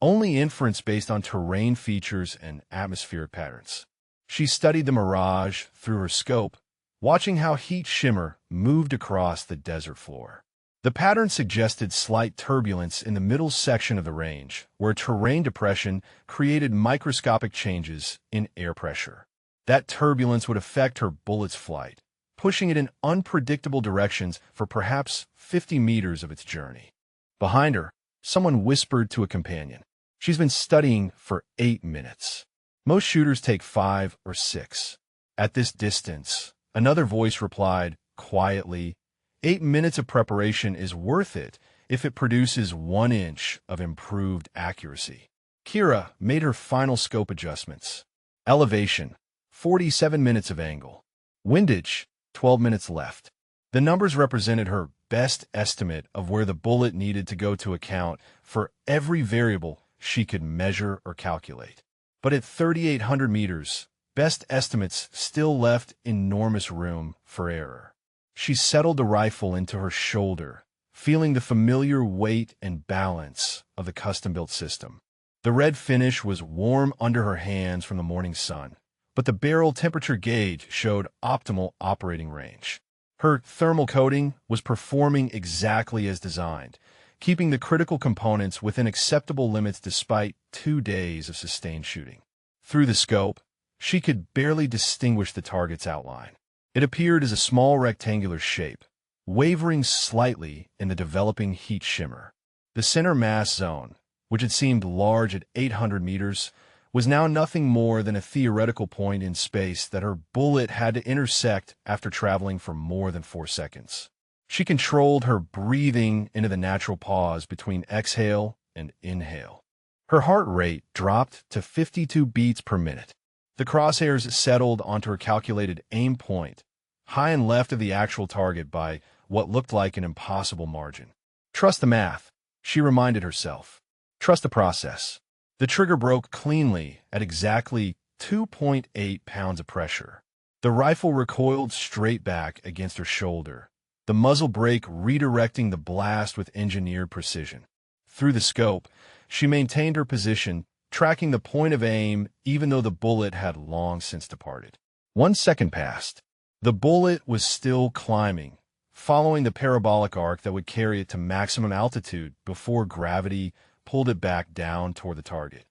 only inference based on terrain features and atmospheric patterns. She studied the mirage through her scope, watching how heat shimmer moved across the desert floor. The pattern suggested slight turbulence in the middle section of the range, where terrain depression created microscopic changes in air pressure. That turbulence would affect her bullet's flight, pushing it in unpredictable directions for perhaps 50 meters of its journey. Behind her, someone whispered to a companion, "She's been studying for 8 minutes. Most shooters take 5 or 6. At this distance, another voice replied, quietly, 8 minutes of preparation is worth it if it produces 1 inch of improved accuracy." Kira made her final scope adjustments. Elevation, 47 minutes of angle. Windage, 12 minutes left. The numbers represented her best estimate of where the bullet needed to go to account for every variable she could measure or calculate. But at 3,800 meters, best estimates still left enormous room for error. She settled the rifle into her shoulder, feeling the familiar weight and balance of the custom-built system. The red finish was warm under her hands from the morning sun, but the barrel temperature gauge showed optimal operating range. Her thermal coating was performing exactly as designed, keeping the critical components within acceptable limits despite 2 days of sustained shooting. Through the scope, she could barely distinguish the target's outline. It appeared as a small rectangular shape, wavering slightly in the developing heat shimmer. The center mass zone, which had seemed large at 800 meters, was now nothing more than a theoretical point in space that her bullet had to intersect after traveling for more than 4 seconds. She controlled her breathing into the natural pause between exhale and inhale. Her heart rate dropped to 52 beats per minute. The crosshairs settled onto her calculated aim point, high and left of the actual target by what looked like an impossible margin. Trust the math, she reminded herself. Trust the process. The trigger broke cleanly at exactly 2.8 pounds of pressure. The rifle recoiled straight back against her shoulder, the muzzle brake redirecting the blast with engineered precision. Through the scope, she maintained her position, tracking the point of aim even though the bullet had long since departed. 1 second passed. The bullet was still climbing, following the parabolic arc that would carry it to maximum altitude before gravity pulled it back down toward the target.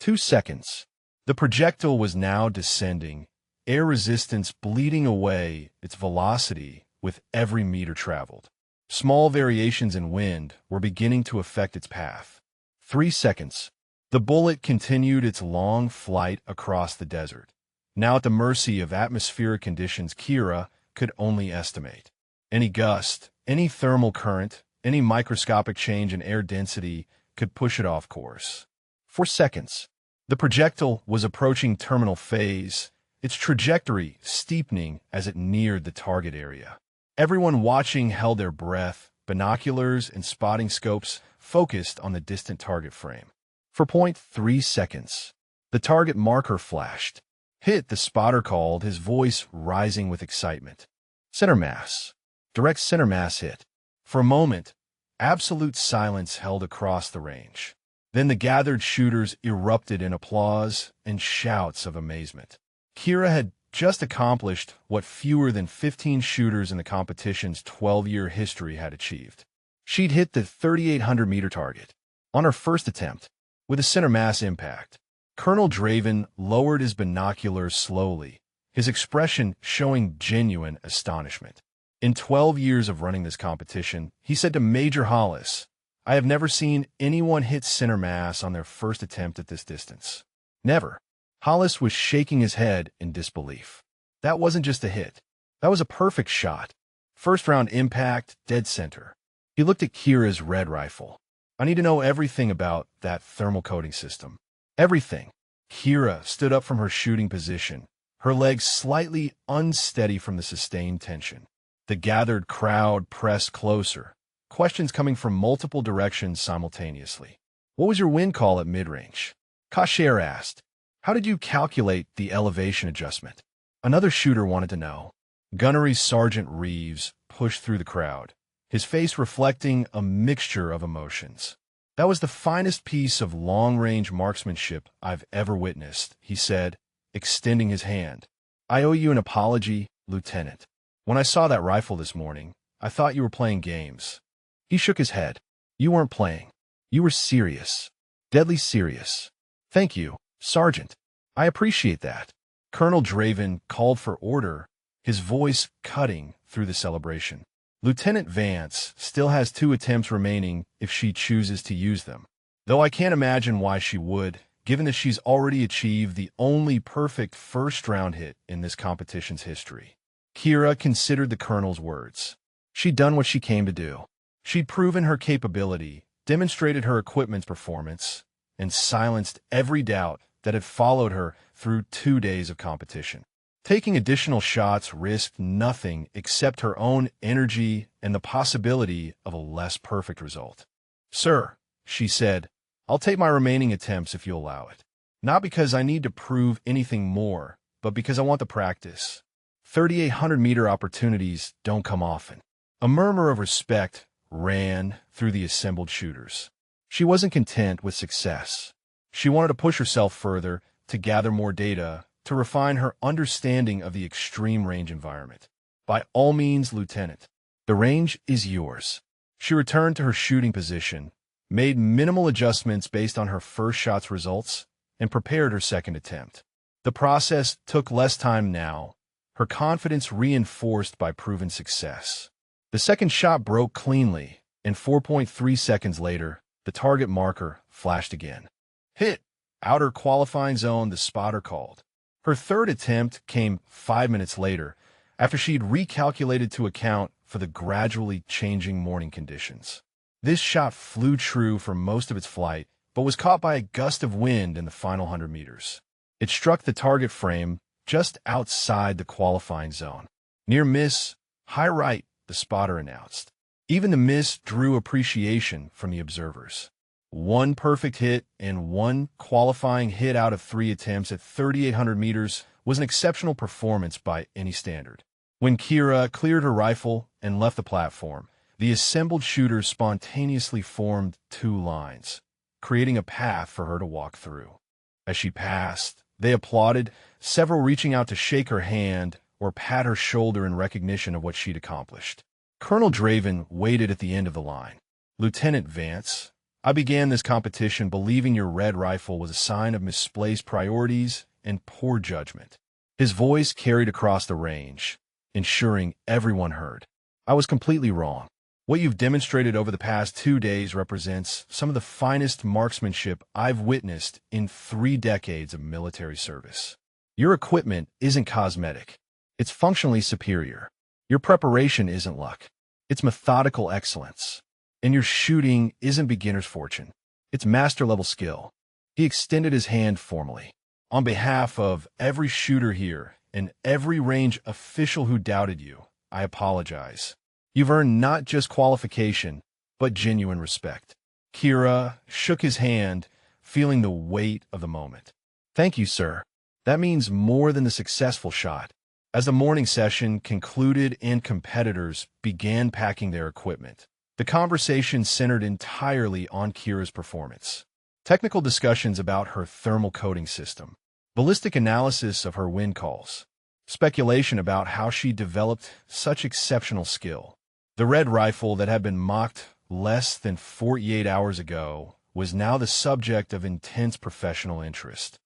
2 seconds. The projectile was now descending, air resistance bleeding away its velocity with every meter traveled. Small variations in wind were beginning to affect its path. 3 seconds. The bullet continued its long flight across the desert, now at the mercy of atmospheric conditions Kira could only estimate. Any gust, any thermal current, any microscopic change in air density could push it off course. 4 seconds. The projectile was approaching terminal phase, its trajectory steepening as it neared the target area. Everyone watching held their breath, binoculars and spotting scopes focused on the distant target frame. For 0.3 seconds, the target marker flashed. "Hit," the spotter called, his voice rising with excitement. "Center mass. Direct center mass hit." For a moment, absolute silence held across the range. Then the gathered shooters erupted in applause and shouts of amazement. Kira had just accomplished what fewer than 15 shooters in the competition's 12-year history had achieved. She'd hit the 3,800-meter target on her first attempt with a center mass impact, Colonel Draven lowered his binoculars slowly, his expression showing genuine astonishment. In 12 years of running this competition, he said to Major Hollis, "I have never seen anyone hit center mass on their first attempt at this distance. Never." Hollis was shaking his head in disbelief. That wasn't just a hit. That was a perfect shot. First-round impact, dead center. He looked at Kira's red rifle. "I need to know everything about that thermal coating system. Everything." Kira stood up from her shooting position, her legs slightly unsteady from the sustained tension. The gathered crowd pressed closer, questions coming from multiple directions simultaneously. "What was your wind call at mid-range?" Kasher asked. "How did you calculate the elevation adjustment?" Another shooter wanted to know. Gunnery Sergeant Reeves pushed through the crowd, his face reflecting a mixture of emotions. "That was the finest piece of long-range marksmanship I've ever witnessed," he said, extending his hand. "I owe you an apology, Lieutenant. When I saw that rifle this morning, I thought you were playing games." He shook his head. "You weren't playing. You were serious. Deadly serious." "Thank you, Sergeant. I appreciate that." Colonel Draven called for order, his voice cutting through the celebration. "Lieutenant Vance still has 2 attempts remaining if she chooses to use them, though I can't imagine why she would, given that she's already achieved the only perfect first-round hit in this competition's history." Kira considered the colonel's words. She'd done what she came to do. She'd proven her capability, demonstrated her equipment's performance, and silenced every doubt that had followed her through 2 days of competition. Taking additional shots risked nothing except her own energy and the possibility of a less perfect result. "Sir," she said, "I'll take my remaining attempts if you allow it. Not because I need to prove anything more, but because I want the practice. 3,800-meter opportunities don't come often." A murmur of respect ran through the assembled shooters. She wasn't content with success. She wanted to push herself further, to gather more data, to refine her understanding of the extreme range environment. "By all means, Lieutenant. The range is yours." She returned to her shooting position, made minimal adjustments based on her first shot's results, and prepared her second attempt. The process took less time now, her confidence reinforced by proven success. The second shot broke cleanly, and 4.3 seconds later, the target marker flashed again. "Hit! Outer qualifying zone," the spotter called. Her third attempt came 5 minutes later, after she'd recalculated to account for the gradually changing morning conditions. This shot flew true for most of its flight, but was caught by a gust of wind in the final 100 meters. It struck the target frame just outside the qualifying zone. "Near miss, high right," the spotter announced. Even the miss drew appreciation from the observers. 1 perfect hit and 1 qualifying hit out of 3 attempts at 3,800 meters was an exceptional performance by any standard. When Kira cleared her rifle and left the platform, the assembled shooters spontaneously formed 2 lines, creating a path for her to walk through. As she passed, they applauded, several reaching out to shake her hand or pat her shoulder in recognition of what she'd accomplished. Colonel Draven waited at the end of the line. "Lieutenant Vance, I began this competition believing your red rifle was a sign of misplaced priorities and poor judgment." His voice carried across the range, ensuring everyone heard. "I was completely wrong. What you've demonstrated over the past 2 days represents some of the finest marksmanship I've witnessed in 3 decades of military service. Your equipment isn't cosmetic. It's functionally superior. Your preparation isn't luck. It's methodical excellence. And your shooting isn't beginner's fortune. It's master-level skill." He extended his hand formally. "On behalf of every shooter here and every range official who doubted you, I apologize. You've earned not just qualification, but genuine respect." Kira shook his hand, feeling the weight of the moment. "Thank you, sir. That means more than the successful shot." As the morning session concluded and competitors began packing their equipment, the conversation centered entirely on Kira's performance. Technical discussions about her thermal coating system, ballistic analysis of her wind calls, speculation about how she developed such exceptional skill. The red rifle that had been mocked less than 48 hours ago was now the subject of intense professional interest.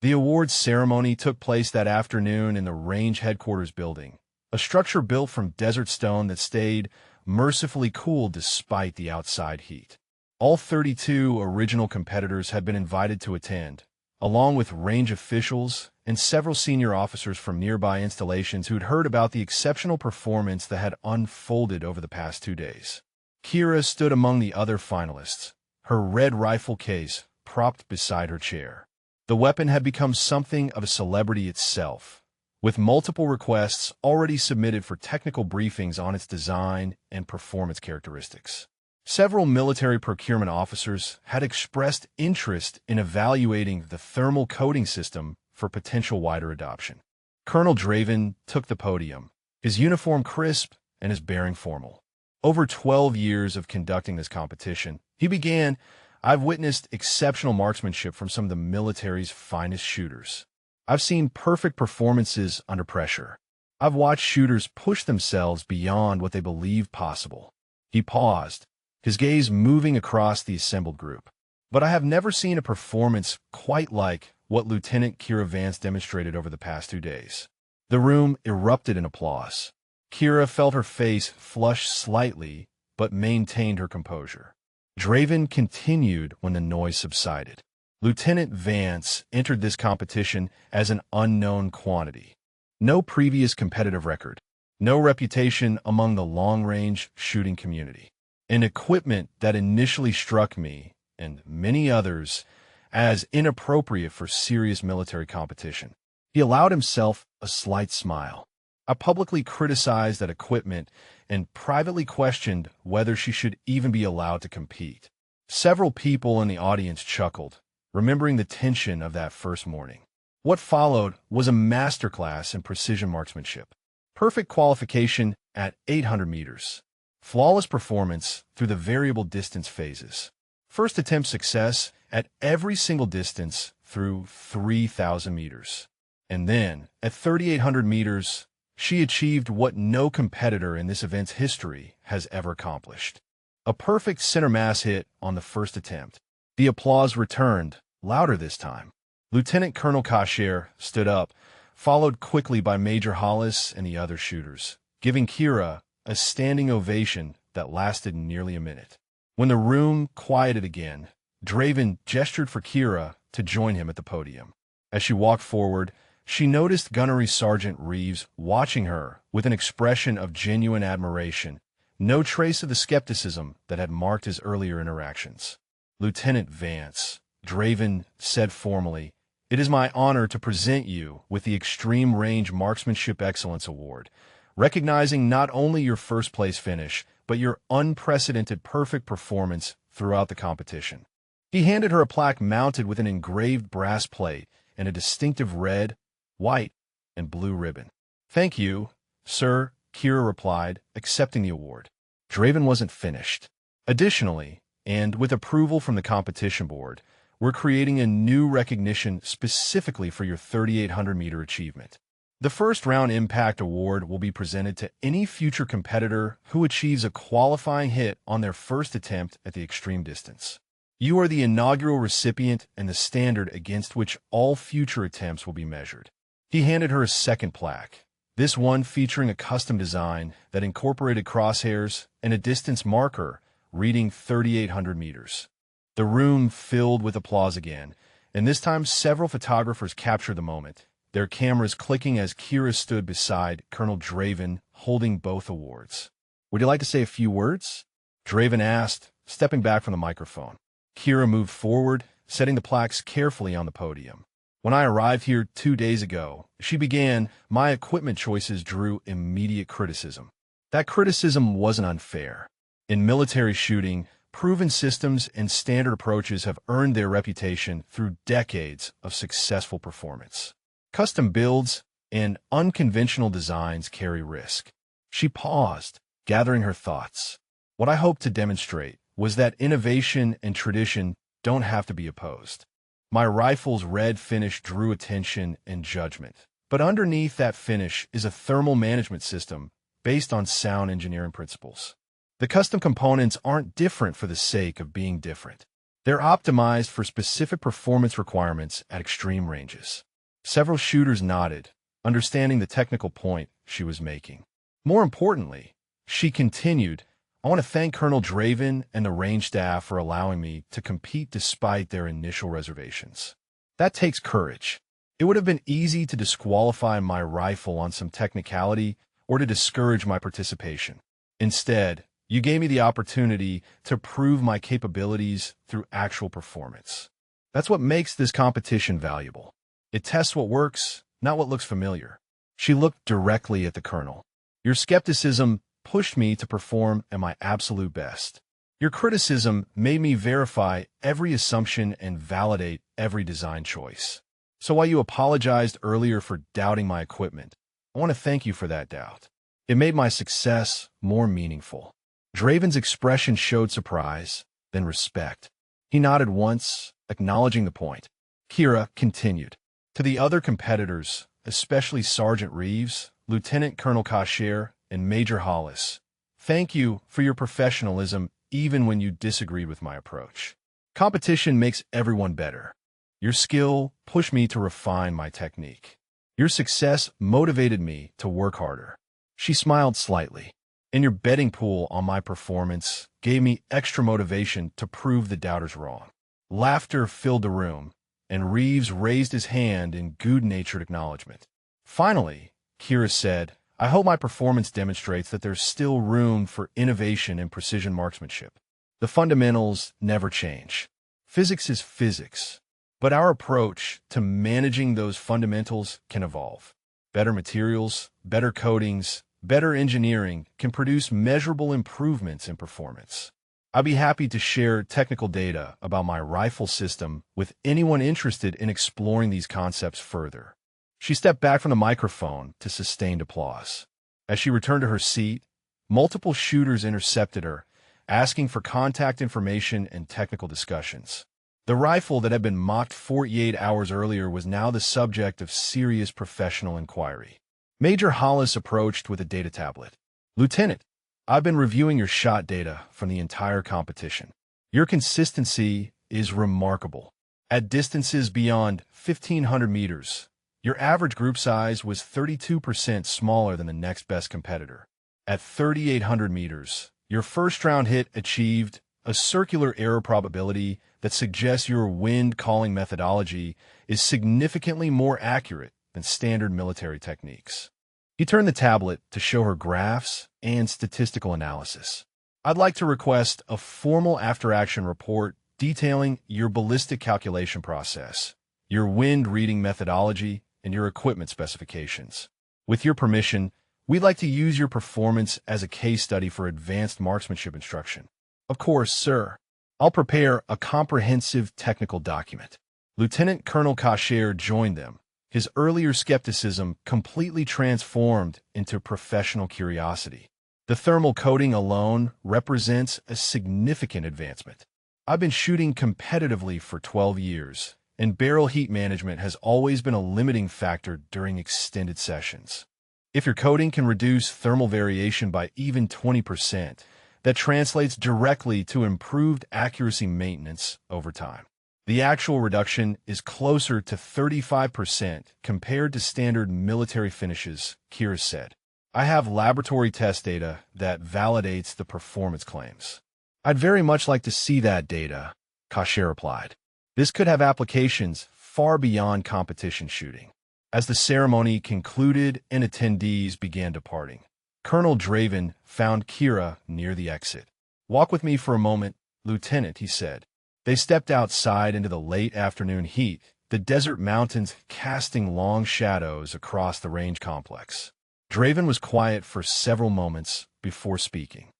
The awards ceremony took place that afternoon in the range headquarters building, a structure built from desert stone that stayed mercifully cool despite the outside heat. All 32 original competitors had been invited to attend, along with range officials and several senior officers from nearby installations who'd heard about the exceptional performance that had unfolded over the past 2 days. Kira stood among the other finalists, her red rifle case propped beside her chair. The weapon had become something of a celebrity itself, with multiple requests already submitted for technical briefings on its design and performance characteristics. Several military procurement officers had expressed interest in evaluating the thermal coating system for potential wider adoption. Colonel Draven took the podium, his uniform crisp and his bearing formal. Over 12 years of conducting this competition, he began, I've witnessed exceptional marksmanship from some of the military's finest shooters. I've seen perfect performances under pressure. I've watched shooters push themselves beyond what they believed possible. He paused, his gaze moving across the assembled group. But I have never seen a performance quite like what Lieutenant Kira Vance demonstrated over the past 2 days. The room erupted in applause. Kira felt her face flush slightly, but maintained her composure. Draven continued when the noise subsided. Lieutenant Vance entered this competition as an unknown quantity. No previous competitive record, no reputation among the long-range shooting community. An equipment that initially struck me, and many others, as inappropriate for serious military competition. He allowed himself a slight smile. I publicly criticized that equipment and privately questioned whether she should even be allowed to compete. Several people in the audience chuckled, remembering the tension of that first morning. What followed was a masterclass in precision marksmanship. Perfect qualification at 800 meters. Flawless performance through the variable distance phases. First attempt success at every single distance through 3,000 meters. And then, at 3,800 meters, she achieved what no competitor in this event's history has ever accomplished. A perfect center mass hit on the first attempt. The applause returned, louder this time. Lieutenant Colonel Kasher stood up, followed quickly by Major Hollis and the other shooters, giving Kira a standing ovation that lasted nearly a minute. When the room quieted again, Draven gestured for Kira to join him at the podium. As she walked forward, she noticed Gunnery Sergeant Reeves watching her with an expression of genuine admiration, no trace of the skepticism that had marked his earlier interactions. Lieutenant Vance, Draven said formally, "It is my honor to present you with the Extreme Range Marksmanship Excellence Award, recognizing not only your first-place finish, but your unprecedented perfect performance throughout the competition." He handed her a plaque mounted with an engraved brass plate and a distinctive red, white, and blue ribbon. "Thank you, sir," Kira replied, accepting the award. Draven wasn't finished. Additionally, and with approval from the competition board, we're creating a new recognition specifically for your 3,800-meter achievement. The first round Impact Award will be presented to any future competitor who achieves a qualifying hit on their first attempt at the extreme distance. You are the inaugural recipient and the standard against which all future attempts will be measured. He handed her a second plaque, this one featuring a custom design that incorporated crosshairs and a distance marker reading 3,800 meters. The room filled with applause again, and this time several photographers captured the moment, their cameras clicking as Kira stood beside Colonel Draven holding both awards. "Would you like to say a few words?" Draven asked, stepping back from the microphone. Kira moved forward, setting the plaques carefully on the podium. "When I arrived here 2 days ago," she began, "my equipment choices drew immediate criticism. That criticism wasn't unfair. In military shooting, proven systems and standard approaches have earned their reputation through decades of successful performance. Custom builds and unconventional designs carry risk." She paused, gathering her thoughts. "What I hoped to demonstrate was that innovation and tradition don't have to be opposed. My rifle's red finish drew attention and judgment, but underneath that finish is a thermal management system based on sound engineering principles. The custom components aren't different for the sake of being different. They're optimized for specific performance requirements at extreme ranges. Several shooters nodded, understanding the technical point she was making. More importantly, she continued, I want to thank Colonel Draven and the range staff for allowing me to compete despite their initial reservations. That takes courage. It would have been easy to disqualify my rifle on some technicality or to discourage my participation. Instead, you gave me the opportunity to prove my capabilities through actual performance. That's what makes this competition valuable. It tests what works, not what looks familiar. She looked directly at the colonel. Your skepticism pushed me to perform at my absolute best. Your criticism made me verify every assumption and validate every design choice. So while you apologized earlier for doubting my equipment, I want to thank you for that doubt. It made my success more meaningful. Draven's expression showed surprise, then respect. He nodded once, acknowledging the point. Kira continued. To the other competitors, especially Sergeant Reeves, Lieutenant Colonel Kasher, and Major Hollis, thank you for your professionalism even when you disagreed with my approach. Competition makes everyone better. Your skill pushed me to refine my technique. Your success motivated me to work harder. She smiled slightly. And your betting pool on my performance gave me extra motivation to prove the doubters wrong. Laughter filled the room, and Reeves raised his hand in good-natured acknowledgement. Finally, Kira said, I hope my performance demonstrates that there's still room for innovation and precision marksmanship. The fundamentals never change. Physics is physics, but our approach to managing those fundamentals can evolve. Better materials, better coatings, better engineering can produce measurable improvements in performance. I'd be happy to share technical data about my rifle system with anyone interested in exploring these concepts further. She stepped back from the microphone to sustained applause. As she returned to her seat, multiple shooters intercepted her, asking for contact information and technical discussions. The rifle that had been mocked 48 hours earlier was now the subject of serious professional inquiry. Major Hollis approached with a data tablet. Lieutenant, I've been reviewing your shot data from the entire competition. Your consistency is remarkable. At distances beyond 1,500 meters, your average group size was 32% smaller than the next best competitor. At 3,800 meters, your first round hit achieved a circular error probability that suggests your wind calling methodology is significantly more accurate than standard military techniques. He turned the tablet to show her graphs and statistical analysis. I'd like to request a formal after-action report detailing your ballistic calculation process, your wind reading methodology, and your equipment specifications. With your permission, we'd like to use your performance as a case study for advanced marksmanship instruction. Of course, sir. I'll prepare a comprehensive technical document. Lieutenant Colonel Kasher joined them. His earlier skepticism completely transformed into professional curiosity. The thermal coating alone represents a significant advancement. I've been shooting competitively for 12 years, and barrel heat management has always been a limiting factor during extended sessions. If your coating can reduce thermal variation by even 20%, that translates directly to improved accuracy maintenance over time. The actual reduction is closer to 35% compared to standard military finishes, Kira said. I have laboratory test data that validates the performance claims. I'd very much like to see that data, Kasher replied. This could have applications far beyond competition shooting. As the ceremony concluded and attendees began departing, Colonel Draven found Kira near the exit. Walk with me for a moment, Lieutenant, he said. They stepped outside into the late afternoon heat, the desert mountains casting long shadows across the range complex. Draven was quiet for several moments before speaking.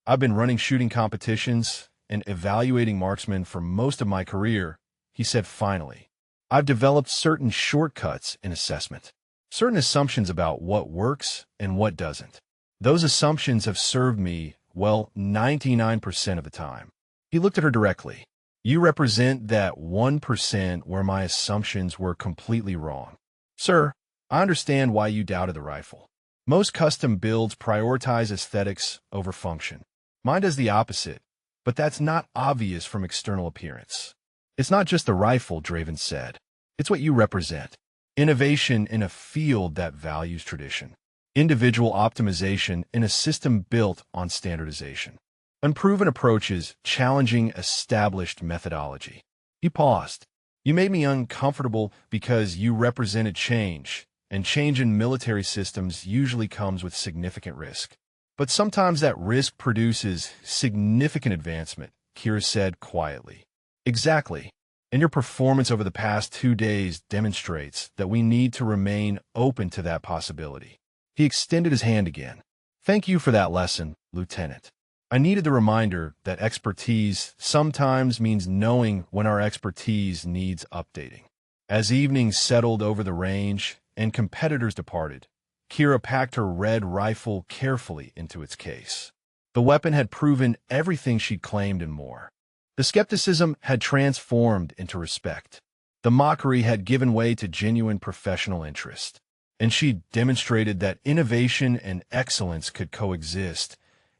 I've been running shooting competitions and evaluating marksmen for most of my career, he said finally. I've developed certain shortcuts in assessment, certain assumptions about what works and what doesn't. Those assumptions have served me, well, 99% of the time. He looked at her directly. You represent that 1% where my assumptions were completely wrong. Sir, I understand why you doubted the rifle. Most custom builds prioritize aesthetics over function. Mine does the opposite. But that's not obvious from external appearance. It's not just the rifle, Draven said. It's what you represent. Innovation in a field that values tradition. Individual optimization in a system built on standardization. Unproven approaches challenging established methodology. He paused. You made me uncomfortable because you represented change, and change in military systems usually comes with significant risk. But sometimes that risk produces significant advancement, Kira said quietly. Exactly. And your performance over the past 2 days demonstrates that we need to remain open to that possibility. He extended his hand again. Thank you for that lesson, Lieutenant. I needed the reminder that expertise sometimes means knowing when our expertise needs updating. As evening settled over the range and competitors departed, Kira packed her red rifle carefully into its case. The weapon had proven everything she'd claimed and more. The skepticism had transformed into respect. The mockery had given way to genuine professional interest. And she demonstrated that innovation and excellence could coexist,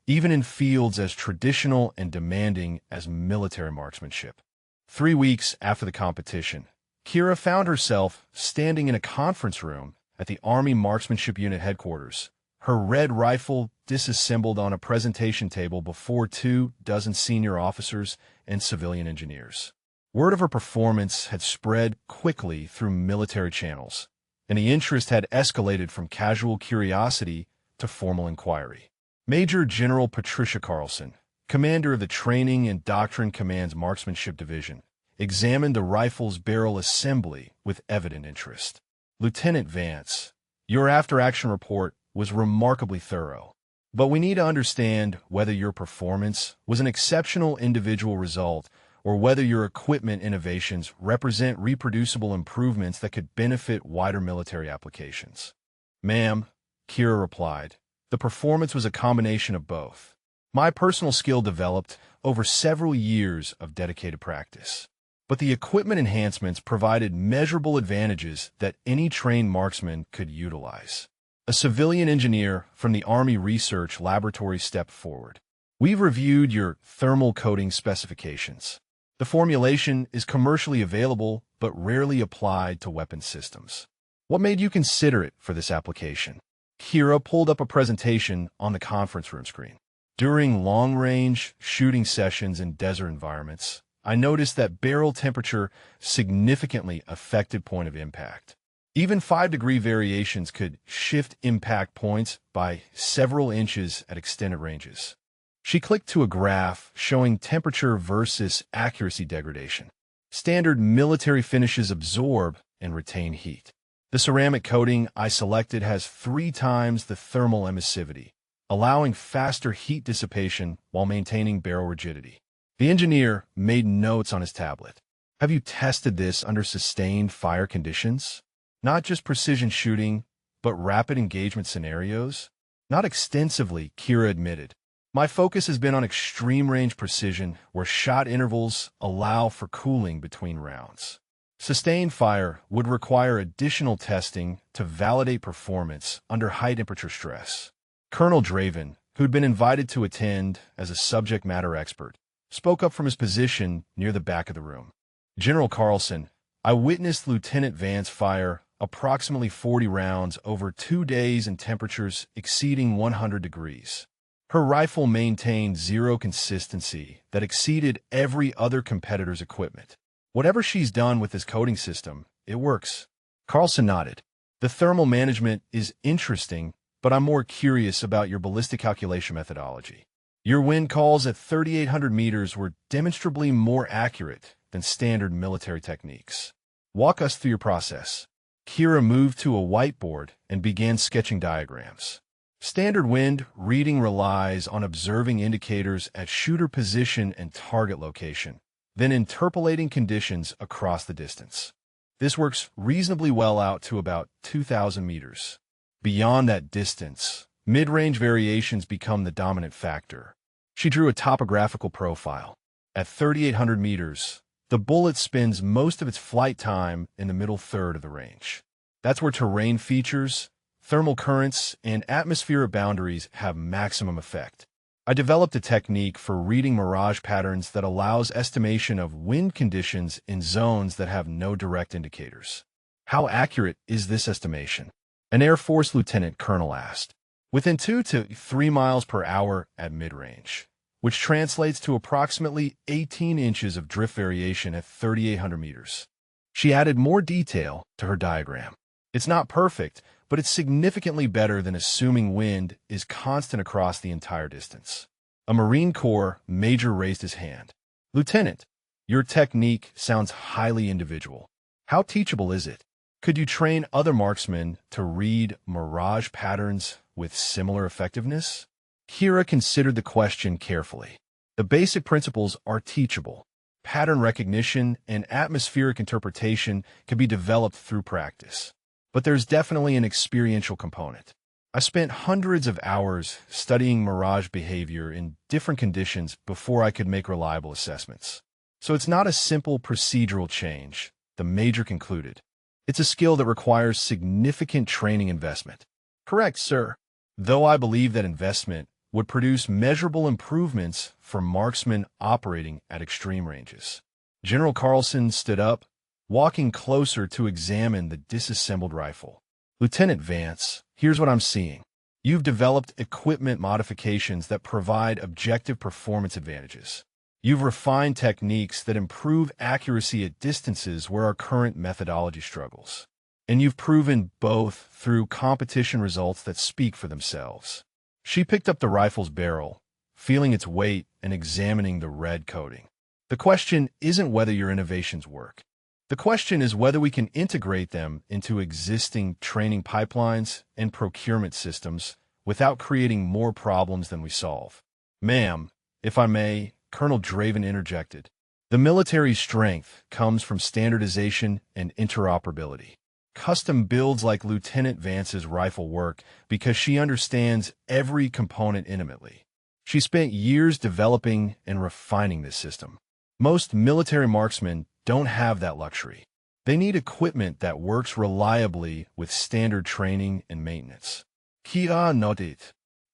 even in fields as traditional and demanding as military marksmanship. 3 weeks after the competition, Kira found herself standing in a conference room at the Army Marksmanship Unit headquarters, her red rifle disassembled on a presentation table before 24 senior officers and civilian engineers. Word of her performance had spread quickly through military channels, and the interest had escalated from casual curiosity to formal inquiry. Major General Patricia Carlson, commander of the Training and Doctrine Command's Marksmanship Division, examined the rifle's barrel assembly with evident interest. Lieutenant Vance, your after-action report was remarkably thorough, but we need to understand whether your performance was an exceptional individual result or whether your equipment innovations represent reproducible improvements that could benefit wider military applications. Ma'am, Kira replied, the performance was a combination of both. My personal skill developed over several years of dedicated practice, but the equipment enhancements provided measurable advantages that any trained marksman could utilize. A civilian engineer from the Army Research Laboratory stepped forward. We've reviewed your thermal coating specifications. The formulation is commercially available but rarely applied to weapon systems. What made you consider it for this application? Kira pulled up a presentation on the conference room screen. During long-range shooting sessions in desert environments, I noticed that barrel temperature significantly affected point of impact. Even 5-degree variations could shift impact points by several inches at extended ranges. She clicked to a graph showing temperature versus accuracy degradation. Standard military finishes absorb and retain heat. The ceramic coating I selected has 3 times the thermal emissivity, allowing faster heat dissipation while maintaining barrel rigidity. The engineer made notes on his tablet. Have you tested this under sustained fire conditions? Not just precision shooting, but rapid engagement scenarios? Not extensively, Kira admitted. My focus has been on extreme range precision where shot intervals allow for cooling between rounds. Sustained fire would require additional testing to validate performance under high-temperature stress. Colonel Draven, who'd been invited to attend as a subject matter expert, spoke up from his position near the back of the room. General Carlson, I witnessed Lieutenant Vance fire approximately 40 rounds over 2 days in temperatures exceeding 100 degrees. Her rifle maintained zero consistency that exceeded every other competitor's equipment. Whatever she's done with this coating system, it works. Carlson nodded. The thermal management is interesting, but I'm more curious about your ballistic calculation methodology. Your wind calls at 3,800 meters were demonstrably more accurate than standard military techniques. Walk us through your process. Kira moved to a whiteboard and began sketching diagrams. Standard wind reading relies on observing indicators at shooter position and target location, then interpolating conditions across the distance. This works reasonably well out to about 2,000 meters. Beyond that distance, mid-range variations become the dominant factor. She drew a topographical profile. At 3,800 meters, the bullet spends most of its flight time in the middle third of the range. That's where terrain features, thermal currents, and atmospheric boundaries have maximum effect. I developed a technique for reading mirage patterns that allows estimation of wind conditions in zones that have no direct indicators. How accurate is this estimation? An Air Force lieutenant colonel asked. Within 2 to 3 miles per hour at mid-range, which translates to approximately 18 inches of drift variation at 3,800 meters. She added more detail to her diagram. It's not perfect, but it's significantly better than assuming wind is constant across the entire distance. A Marine Corps major raised his hand. Lieutenant, your technique sounds highly individual. How teachable is it? Could you train other marksmen to read mirage patterns with similar effectiveness? Kira considered the question carefully. The basic principles are teachable. Pattern recognition and atmospheric interpretation can be developed through practice. But there's definitely an experiential component. I spent hundreds of hours studying mirage behavior in different conditions before I could make reliable assessments. So it's not a simple procedural change, the major concluded. It's a skill that requires significant training investment. Correct, sir. Though I believe that investment would produce measurable improvements for marksmen operating at extreme ranges. General Carlson stood up, walking closer to examine the disassembled rifle. Lieutenant Vance, here's what I'm seeing. You've developed equipment modifications that provide objective performance advantages. You've refined techniques that improve accuracy at distances where our current methodology struggles. And you've proven both through competition results that speak for themselves. She picked up the rifle's barrel, feeling its weight and examining the red coating. The question isn't whether your innovations work. The question is whether we can integrate them into existing training pipelines and procurement systems without creating more problems than we solve. Ma'am, if I may, Colonel Draven interjected. The military's strength comes from standardization and interoperability. Custom builds like Lieutenant Vance's rifle work because she understands every component intimately. She spent years developing and refining this system. Most military marksmen don't have that luxury. They need equipment that works reliably with standard training and maintenance. Kia nodded.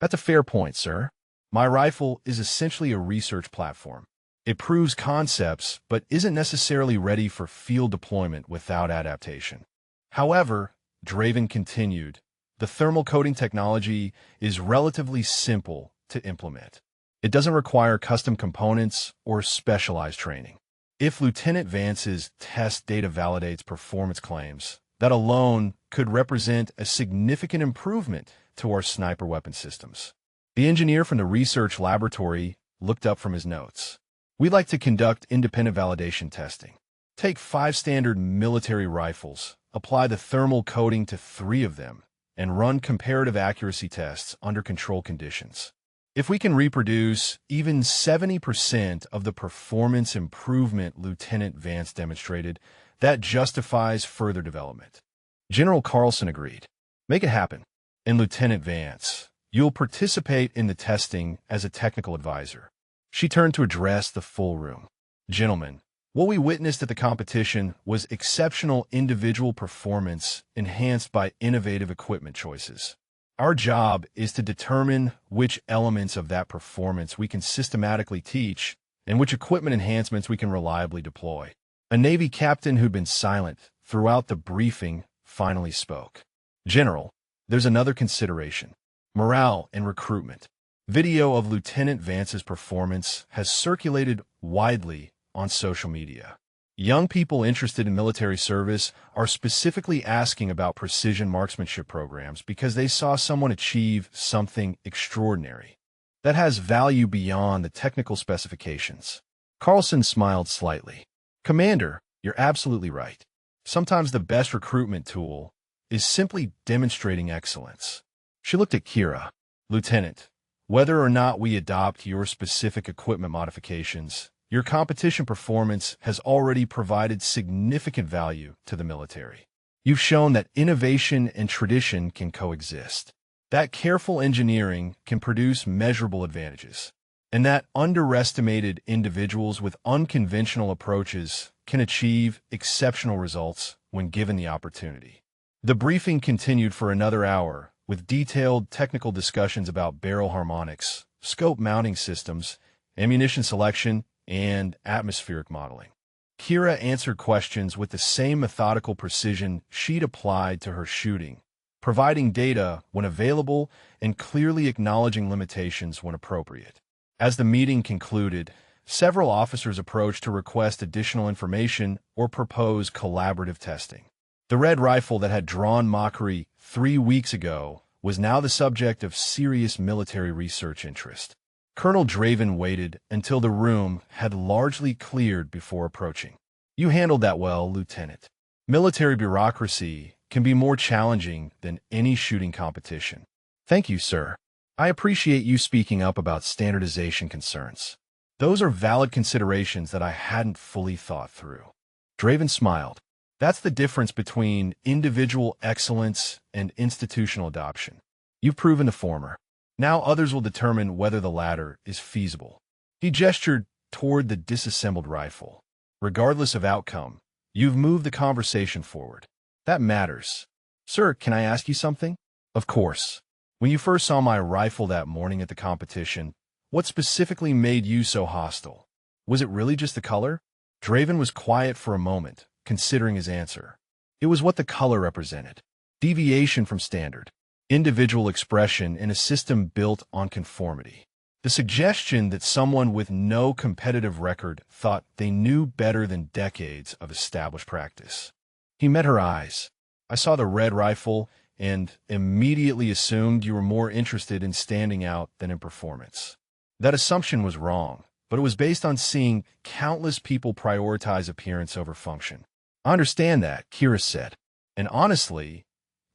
That's a fair point, sir. My rifle is essentially a research platform. It proves concepts, but isn't necessarily ready for field deployment without adaptation. However, Draven continued, the thermal coating technology is relatively simple to implement. It doesn't require custom components or specialized training. If Lieutenant Vance's test data validates performance claims, that alone could represent a significant improvement to our sniper weapon systems. The engineer from the research laboratory looked up from his notes. We'd like to conduct independent validation testing. Take 5 standard military rifles, apply the thermal coating to 3 of them, and run comparative accuracy tests under controlled conditions. If we can reproduce even 70% of the performance improvement Lieutenant Vance demonstrated, that justifies further development. General Carlson agreed. Make it happen. And Lieutenant Vance, you'll participate in the testing as a technical advisor. She turned to address the full room. Gentlemen, what we witnessed at the competition was exceptional individual performance enhanced by innovative equipment choices. Our job is to determine which elements of that performance we can systematically teach and which equipment enhancements we can reliably deploy. A Navy captain who'd been silent throughout the briefing finally spoke. General, there's another consideration. Morale and recruitment. Video of Lieutenant Vance's performance has circulated widely on social media. Young people interested in military service are specifically asking about precision marksmanship programs because they saw someone achieve something extraordinary that has value beyond the technical specifications. Carlson smiled slightly. Commander, you're absolutely right. Sometimes the best recruitment tool is simply demonstrating excellence. She looked at Kira. Lieutenant, whether or not we adopt your specific equipment modifications, your competition performance has already provided significant value to the military. You've shown that innovation and tradition can coexist, that careful engineering can produce measurable advantages, and that underestimated individuals with unconventional approaches can achieve exceptional results when given the opportunity. The briefing continued for another hour, with detailed technical discussions about barrel harmonics, scope mounting systems, ammunition selection, and atmospheric modeling. Kira answered questions with the same methodical precision she'd applied to her shooting, providing data when available and clearly acknowledging limitations when appropriate. As the meeting concluded, several officers approached to request additional information or propose collaborative testing. The red rifle that had drawn mockery 3 weeks ago was now the subject of serious military research interest. Colonel Draven waited until the room had largely cleared before approaching. "You handled that well, Lieutenant. Military bureaucracy can be more challenging than any shooting competition." "Thank you, sir. I appreciate you speaking up about standardization concerns. Those are valid considerations that I hadn't fully thought through." Draven smiled. "That's the difference between individual excellence and institutional adoption. You've proven the former. Now others will determine whether the latter is feasible." He gestured toward the disassembled rifle. "Regardless of outcome, you've moved the conversation forward. That matters. Sir, can I ask you something?" "Of course. When you first saw my rifle that morning at the competition, what specifically made you so hostile? Was it really just the color?" Draven was quiet for a moment, considering his answer. "It was what the color represented. Deviation from standard. Individual expression in a system built on conformity. The suggestion that someone with no competitive record thought they knew better than decades of established practice." He met her eyes. "I saw the red rifle and immediately assumed you were more interested in standing out than in performance. That assumption was wrong, but it was based on seeing countless people prioritize appearance over function." "I understand that," Kira said. "And honestly,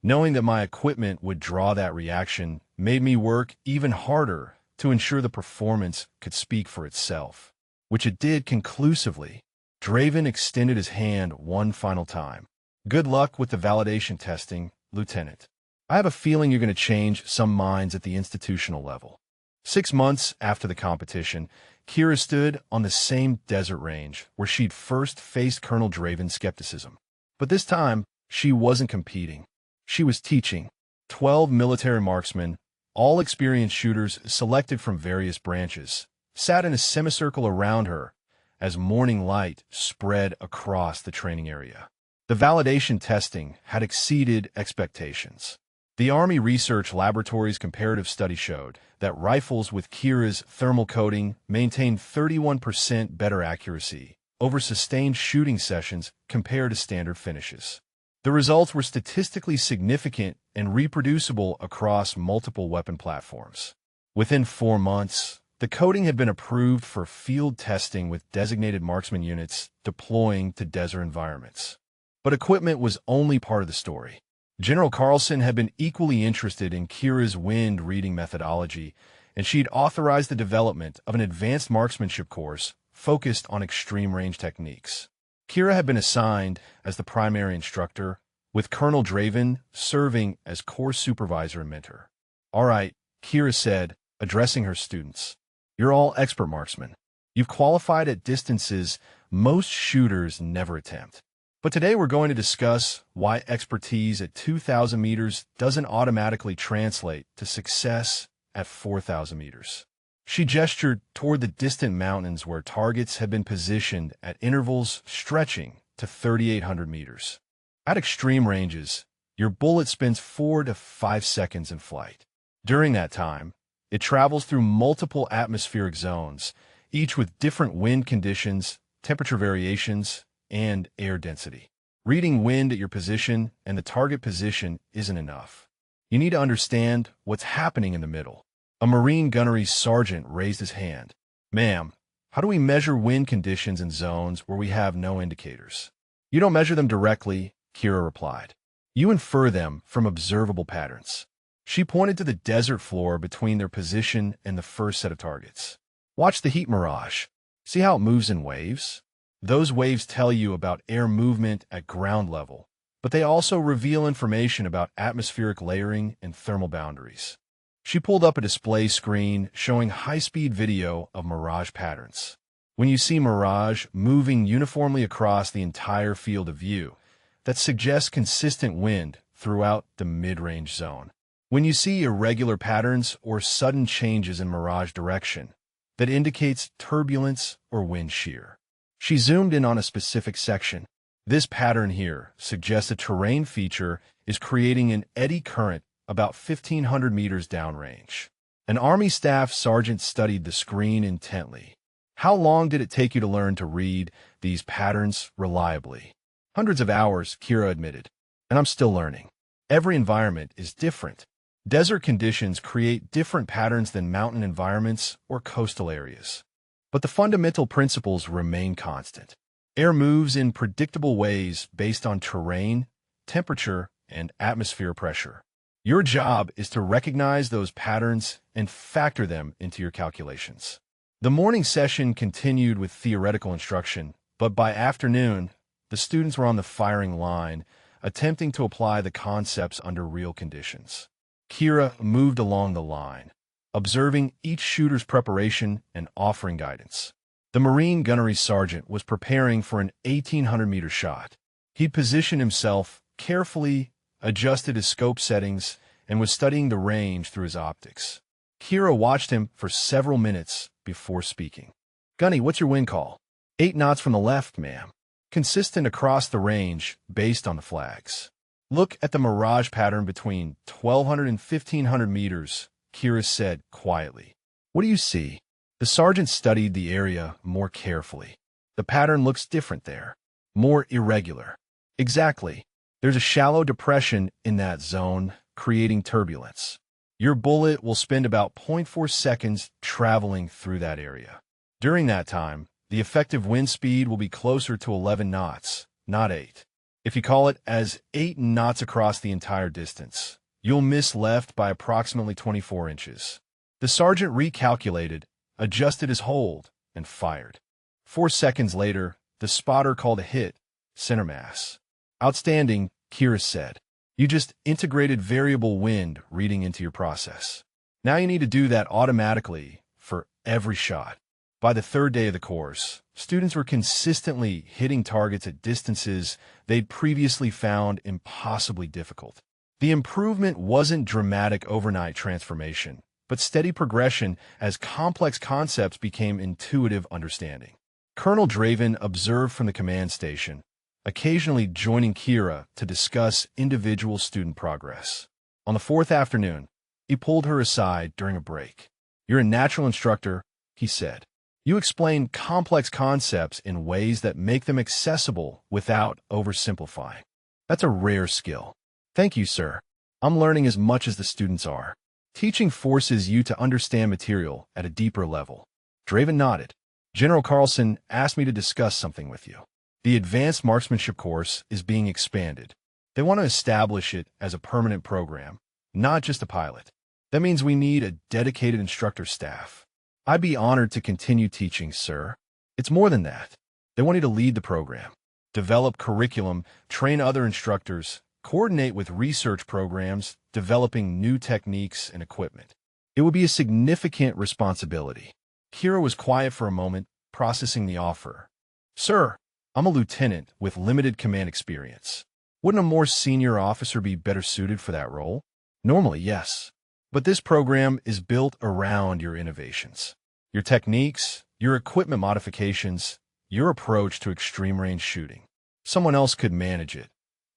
knowing that my equipment would draw that reaction made me work even harder to ensure the performance could speak for itself," which it did conclusively. Draven extended his hand one final time. "Good luck with the validation testing, Lieutenant. I have a feeling you're going to change some minds at the institutional level." 6 months after the competition, Kira stood on the same desert range where she'd first faced Colonel Draven's skepticism. But this time, she wasn't competing. She was teaching. 12 military marksmen, all experienced shooters selected from various branches, sat in a semicircle around her as morning light spread across the training area. The validation testing had exceeded expectations. The Army Research Laboratory's comparative study showed that rifles with Kira's thermal coating maintained 31% better accuracy over sustained shooting sessions compared to standard finishes. The results were statistically significant and reproducible across multiple weapon platforms. Within 4 months, the coating had been approved for field testing with designated marksman units deploying to desert environments. But equipment was only part of the story. General Carlson had been equally interested in Kira's wind reading methodology, and she'd authorized the development of an advanced marksmanship course focused on extreme range techniques. Kira had been assigned as the primary instructor, with Colonel Draven serving as course supervisor and mentor. "All right," Kira said, addressing her students. "You're all expert marksmen. You've qualified at distances most shooters never attempt. But today we're going to discuss why expertise at 2,000 meters doesn't automatically translate to success at 4,000 meters." She gestured toward the distant mountains where targets had been positioned at intervals stretching to 3,800 meters. At extreme ranges, your bullet spends 4 to 5 seconds in flight. During that time, it travels through multiple atmospheric zones, each with different wind conditions, temperature variations, and air density. Reading wind at your position and the target position isn't enough. You need to understand what's happening in the middle. A Marine gunnery sergeant raised his hand. "Ma'am, how do we measure wind conditions in zones where we have no indicators?" "You don't measure them directly," Kira replied. "You infer them from observable patterns." She pointed to the desert floor between their position and the first set of targets. "Watch the heat mirage. See how it moves in waves? Those waves tell you about air movement at ground level, but they also reveal information about atmospheric layering and thermal boundaries." She pulled up a display screen showing high-speed video of mirage patterns. When you see mirage moving uniformly across the entire field of view, that suggests consistent wind throughout the mid-range zone. When you see irregular patterns or sudden changes in mirage direction, that indicates turbulence or wind shear. She zoomed in on a specific section. This pattern here suggests a terrain feature is creating an eddy current about 1,500 meters downrange. An Army staff sergeant studied the screen intently. How long did it take you to learn to read these patterns reliably? Hundreds of hours, Kira admitted. And I'm still learning. Every environment is different. Desert conditions create different patterns than mountain environments or coastal areas. But the fundamental principles remain constant. Air moves in predictable ways based on terrain, temperature, and atmosphere pressure. Your job is to recognize those patterns and factor them into your calculations. The morning session continued with theoretical instruction, but by afternoon, the students were on the firing line, attempting to apply the concepts under real conditions. Kira moved along the line, observing each shooter's preparation and offering guidance. The Marine gunnery sergeant was preparing for an 1,800-meter shot. He'd positioned himself carefully, adjusted his scope settings, and was studying the range through his optics. Kira watched him for several minutes before speaking. "Gunny, what's your wind call?" 8 knots from the left, ma'am. Consistent across the range based on the flags. "Look at the mirage pattern between 1,200 and 1,500 meters, Kira said quietly. "What do you see?" The sergeant studied the area more carefully. "The pattern looks different there. More irregular." "Exactly. There's a shallow depression in that zone, creating turbulence. Your bullet will spend about 0.4 seconds traveling through that area. During that time, the effective wind speed will be closer to 11 knots, not 8. If you call it as 8 knots across the entire distance, you'll miss left by approximately 24 inches. The sergeant recalculated, adjusted his hold, and fired. 4 seconds later, the spotter called a hit, center mass. "Outstanding," Kira said. "You just integrated variable wind reading into your process. Now you need to do that automatically for every shot." By the third day of the course, students were consistently hitting targets at distances they'd previously found impossibly difficult. The improvement wasn't dramatic overnight transformation, but steady progression as complex concepts became intuitive understanding. Colonel Draven observed from the command station, occasionally joining Kira to discuss individual student progress. On the 4th afternoon, he pulled her aside during a break. "You're a natural instructor," he said. "You explain complex concepts in ways that make them accessible without oversimplifying. That's a rare skill." "Thank you, sir. I'm learning as much as the students are. Teaching forces you to understand material at a deeper level." Draven nodded. "General Carlson asked me to discuss something with you. The advanced marksmanship course is being expanded. They want to establish it as a permanent program, not just a pilot. That means we need a dedicated instructor staff." "I'd be honored to continue teaching, sir." "It's more than that. They want you to lead the program, develop curriculum, train other instructors, coordinate with research programs, developing new techniques and equipment. It would be a significant responsibility." Kira was quiet for a moment, processing the offer. "Sir, I'm a lieutenant with limited command experience. Wouldn't a more senior officer be better suited for that role?" "Normally, yes. But this program is built around your innovations, your techniques, your equipment modifications, your approach to extreme range shooting. Someone else could manage it,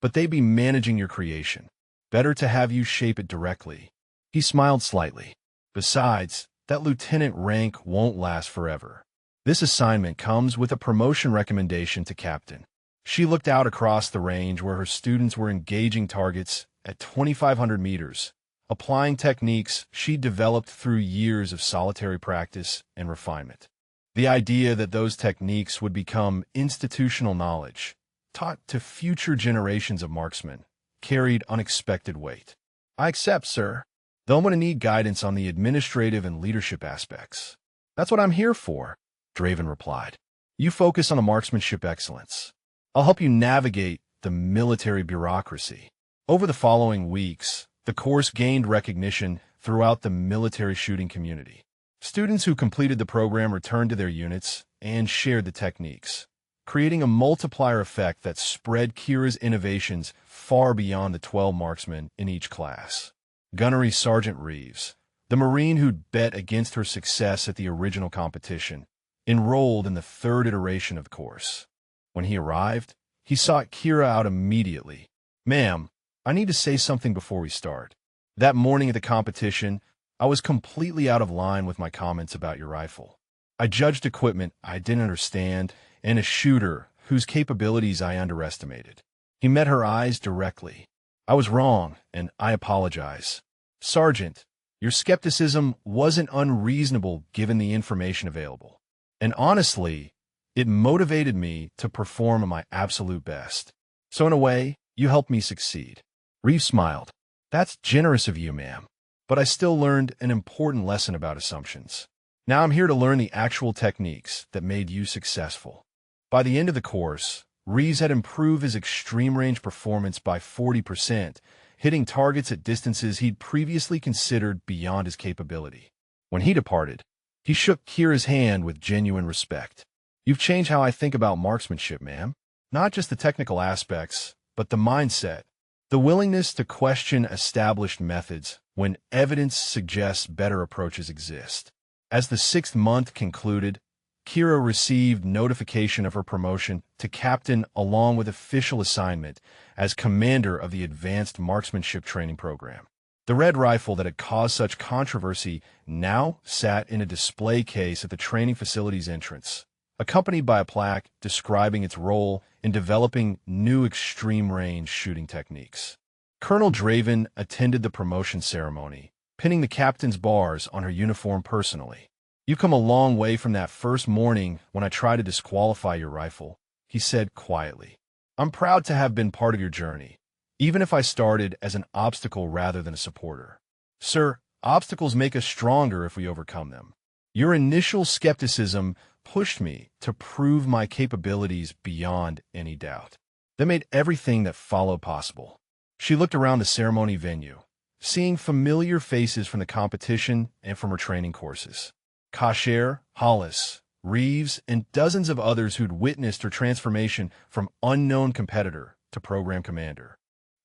but they'd be managing your creation. Better to have you shape it directly." He smiled slightly. "Besides, that lieutenant rank won't last forever. This assignment comes with a promotion recommendation to captain." She looked out across the range where her students were engaging targets at 2,500 meters, applying techniques she developed through years of solitary practice and refinement. The idea that those techniques would become institutional knowledge, taught to future generations of marksmen, carried unexpected weight. "I accept, sir. Though I'm going to need guidance on the administrative and leadership aspects." "That's what I'm here for," Draven replied. "You focus on the marksmanship excellence. I'll help you navigate the military bureaucracy." Over the following weeks, the course gained recognition throughout the military shooting community. Students who completed the program returned to their units and shared the techniques, creating a multiplier effect that spread Kira's innovations far beyond the 12 marksmen in each class. Gunnery Sergeant Reeves, the Marine who'd bet against her success at the original competition, enrolled in the third iteration of the course. When he arrived, he sought Kira out immediately. "Ma'am, I need to say something before we start. That morning at the competition, I was completely out of line with my comments about your rifle. I judged equipment I didn't understand and a shooter whose capabilities I underestimated." He met her eyes directly. "I was wrong, and I apologize. Sergeant, your skepticism wasn't unreasonable given the information available. And honestly, it motivated me to perform at my absolute best. So in a way, you helped me succeed." Reeves smiled. "That's generous of you, ma'am. But I still learned an important lesson about assumptions. Now I'm here to learn the actual techniques that made you successful." By the end of the course, Reeves had improved his extreme range performance by 40%, hitting targets at distances he'd previously considered beyond his capability. When he departed, he shook Kira's hand with genuine respect. "You've changed how I think about marksmanship, ma'am. Not just the technical aspects, but the mindset, the willingness to question established methods when evidence suggests better approaches exist." As the 6th month concluded, Kira received notification of her promotion to captain along with official assignment as commander of the Advanced Marksmanship Training Program. The red rifle that had caused such controversy now sat in a display case at the training facility's entrance, accompanied by a plaque describing its role in developing new extreme-range shooting techniques. Colonel Draven attended the promotion ceremony, pinning the captain's bars on her uniform personally. "You've come a long way from that first morning when I tried to disqualify your rifle," he said quietly. "I'm proud to have been part of your journey, even if I started as an obstacle rather than a supporter. Sir, obstacles make us stronger if we overcome them. Your initial skepticism pushed me to prove my capabilities beyond any doubt. That made everything that followed possible." She looked around the ceremony venue, seeing familiar faces from the competition and from her training courses. Kasher, Hollis, Reeves, and dozens of others who'd witnessed her transformation from unknown competitor to program commander.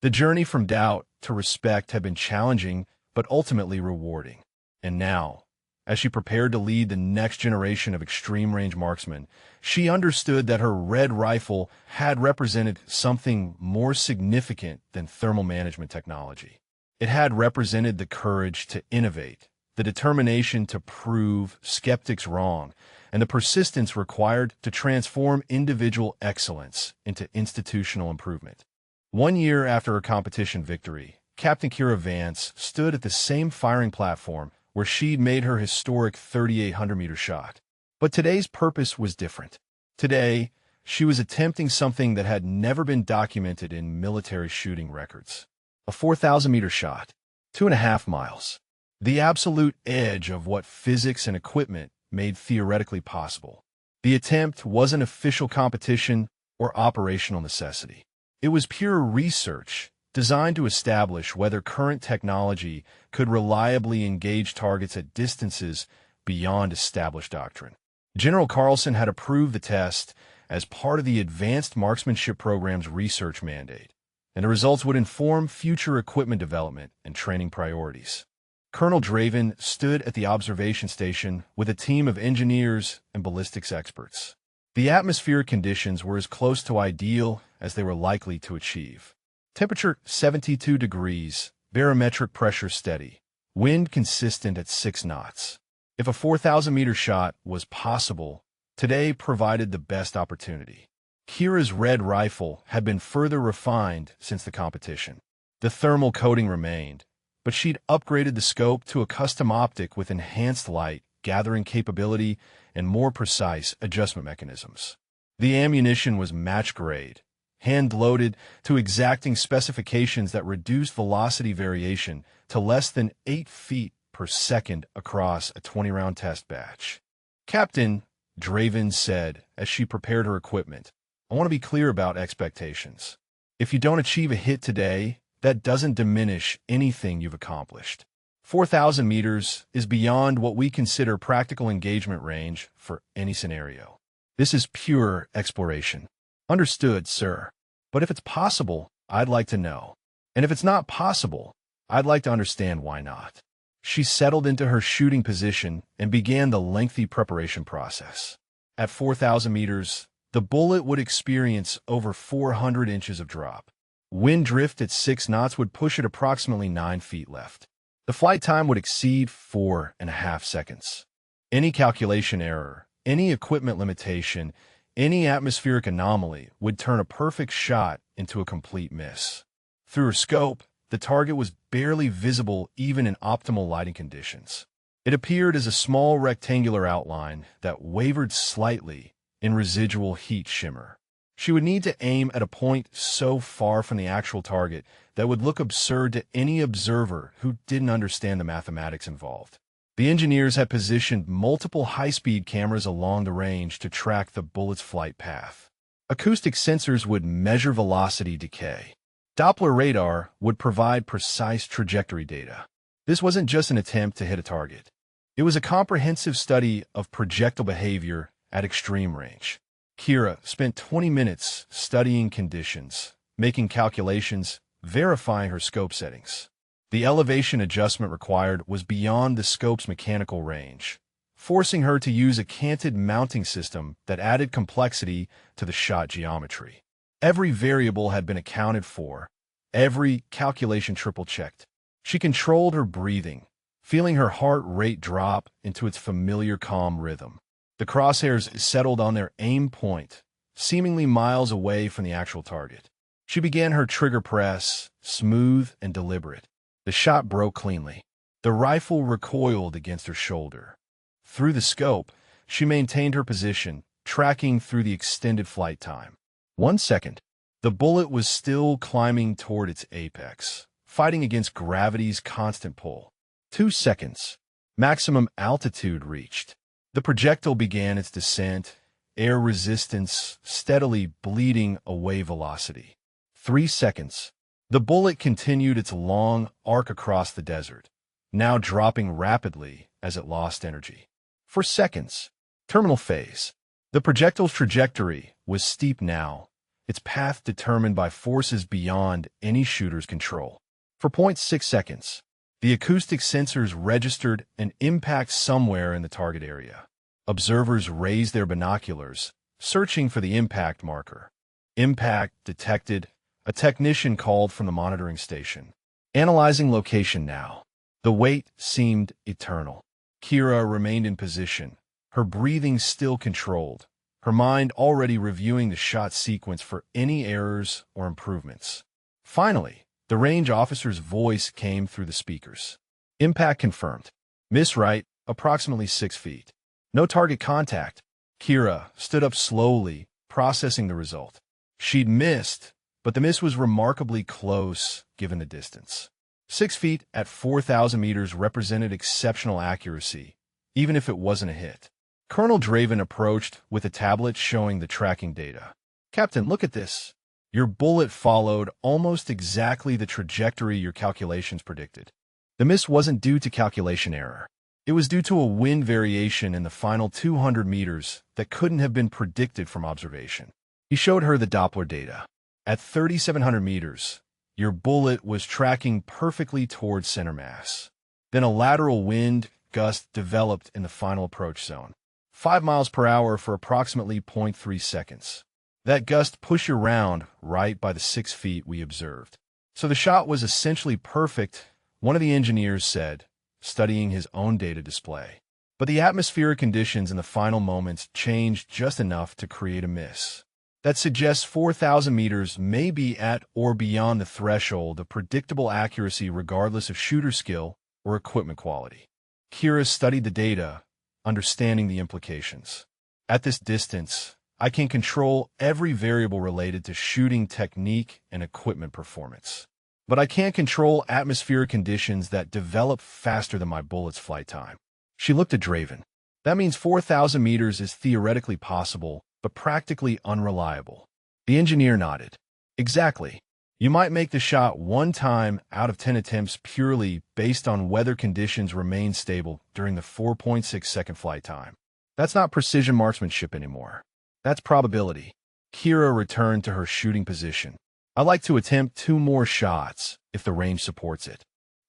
The journey from doubt to respect had been challenging, but ultimately rewarding. And now, as she prepared to lead the next generation of extreme-range marksmen, she understood that her red rifle had represented something more significant than thermal management technology. It had represented the courage to innovate, the determination to prove skeptics wrong, and the persistence required to transform individual excellence into institutional improvement. 1 year after her competition victory, Captain Kira Vance stood at the same firing platform where she'd made her historic 3,800-meter shot. But today's purpose was different. Today, she was attempting something that had never been documented in military shooting records. A 4,000-meter shot, 2.5 miles. The absolute edge of what physics and equipment made theoretically possible. The attempt wasn't official competition or operational necessity. It was pure research designed to establish whether current technology could reliably engage targets at distances beyond established doctrine. General Carlson had approved the test as part of the Advanced Marksmanship Program's research mandate, and the results would inform future equipment development and training priorities. Colonel Draven stood at the observation station with a team of engineers and ballistics experts. The atmospheric conditions were as close to ideal as they were likely to achieve. Temperature 72 degrees, barometric pressure steady, wind consistent at 6 knots. If a 4,000-meter shot was possible, today provided the best opportunity. Kira's red rifle had been further refined since the competition. The thermal coating remained, but she'd upgraded the scope to a custom optic with enhanced light, gathering capability, and more precise adjustment mechanisms. The ammunition was match-grade, hand-loaded to exacting specifications that reduced velocity variation to less than 8 feet per second across a 20-round test batch. "Captain," Draven said as she prepared her equipment, "I want to be clear about expectations. If you don't achieve a hit today, that doesn't diminish anything you've accomplished. 4,000 meters is beyond what we consider practical engagement range for any scenario. This is pure exploration." "Understood, sir. But if it's possible, I'd like to know. And if it's not possible, I'd like to understand why not. She settled into her shooting position and began the lengthy preparation process. At 4,000 meters, the bullet would experience over 400 inches of drop. Wind drift at 6 knots would push it approximately 9 feet left. The flight time would exceed 4.5 seconds. Any calculation error, any equipment limitation, any atmospheric anomaly would turn a perfect shot into a complete miss. Through her scope, the target was barely visible even in optimal lighting conditions. It appeared as a small rectangular outline that wavered slightly in residual heat shimmer. She would need to aim at a point so far from the actual target that would look absurd to any observer who didn't understand the mathematics involved. The engineers had positioned multiple high-speed cameras along the range to track the bullet's flight path. Acoustic sensors would measure velocity decay. Doppler radar would provide precise trajectory data. This wasn't just an attempt to hit a target. It was a comprehensive study of projectile behavior at extreme range. Kira spent 20 minutes studying conditions, making calculations, verifying her scope settings. The elevation adjustment required was beyond the scope's mechanical range, forcing her to use a canted mounting system that added complexity to the shot geometry. Every variable had been accounted for, every calculation triple-checked. She controlled her breathing, feeling her heart rate drop into its familiar calm rhythm. The crosshairs settled on their aim point, seemingly miles away from the actual target. She began her trigger press, smooth and deliberate. The shot broke cleanly. The rifle recoiled against her shoulder. Through the scope, she maintained her position, tracking through the extended flight time. 1 second. The bullet was still climbing toward its apex, fighting against gravity's constant pull. 2 seconds. Maximum altitude reached. The projectile began its descent, air resistance steadily bleeding away velocity. 3 seconds. The bullet continued its long arc across the desert, now dropping rapidly as it lost energy. 4 seconds. Terminal phase. The projectile's trajectory was steep now, its path determined by forces beyond any shooter's control. For 0.6 seconds, the acoustic sensors registered an impact somewhere in the target area. Observers raised their binoculars, searching for the impact marker. Impact detected. A technician called from the monitoring station. Analyzing location now. The wait seemed eternal. Kira remained in position, her breathing still controlled, her mind already reviewing the shot sequence for any errors or improvements. Finally, the range officer's voice came through the speakers. Impact confirmed. Miss right, approximately 6 feet. No target contact. Kira stood up slowly, processing the result. She'd missed, but the miss was remarkably close given the distance. 6 feet at 4,000 meters represented exceptional accuracy, even if it wasn't a hit. Colonel Draven approached with a tablet showing the tracking data. Captain, look at this. Your bullet followed almost exactly the trajectory your calculations predicted. The miss wasn't due to calculation error. It was due to a wind variation in the final 200 meters that couldn't have been predicted from observation. He showed her the Doppler data. At 3,700 meters, your bullet was tracking perfectly towards center mass. Then a lateral wind gust developed in the final approach zone. 5 miles per hour for approximately 0.3 seconds. That gust pushed you around right by the 6 feet we observed. So the shot was essentially perfect, one of the engineers said, studying his own data display. But the atmospheric conditions in the final moments changed just enough to create a miss. That suggests 4,000 meters may be at or beyond the threshold of predictable accuracy regardless of shooter skill or equipment quality. Kira studied the data, understanding the implications. At this distance, I can control every variable related to shooting technique and equipment performance. But I can't control atmospheric conditions that develop faster than my bullet's flight time. She looked at Draven. That means 4,000 meters is theoretically possible, but practically unreliable. The engineer nodded. Exactly. You might make the shot 1 time out of 10 attempts purely based on whether conditions remain stable during the 4.6-second flight time. That's not precision marksmanship anymore. That's probability. Kira returned to her shooting position. I'd like to attempt 2 more shots if the range supports it.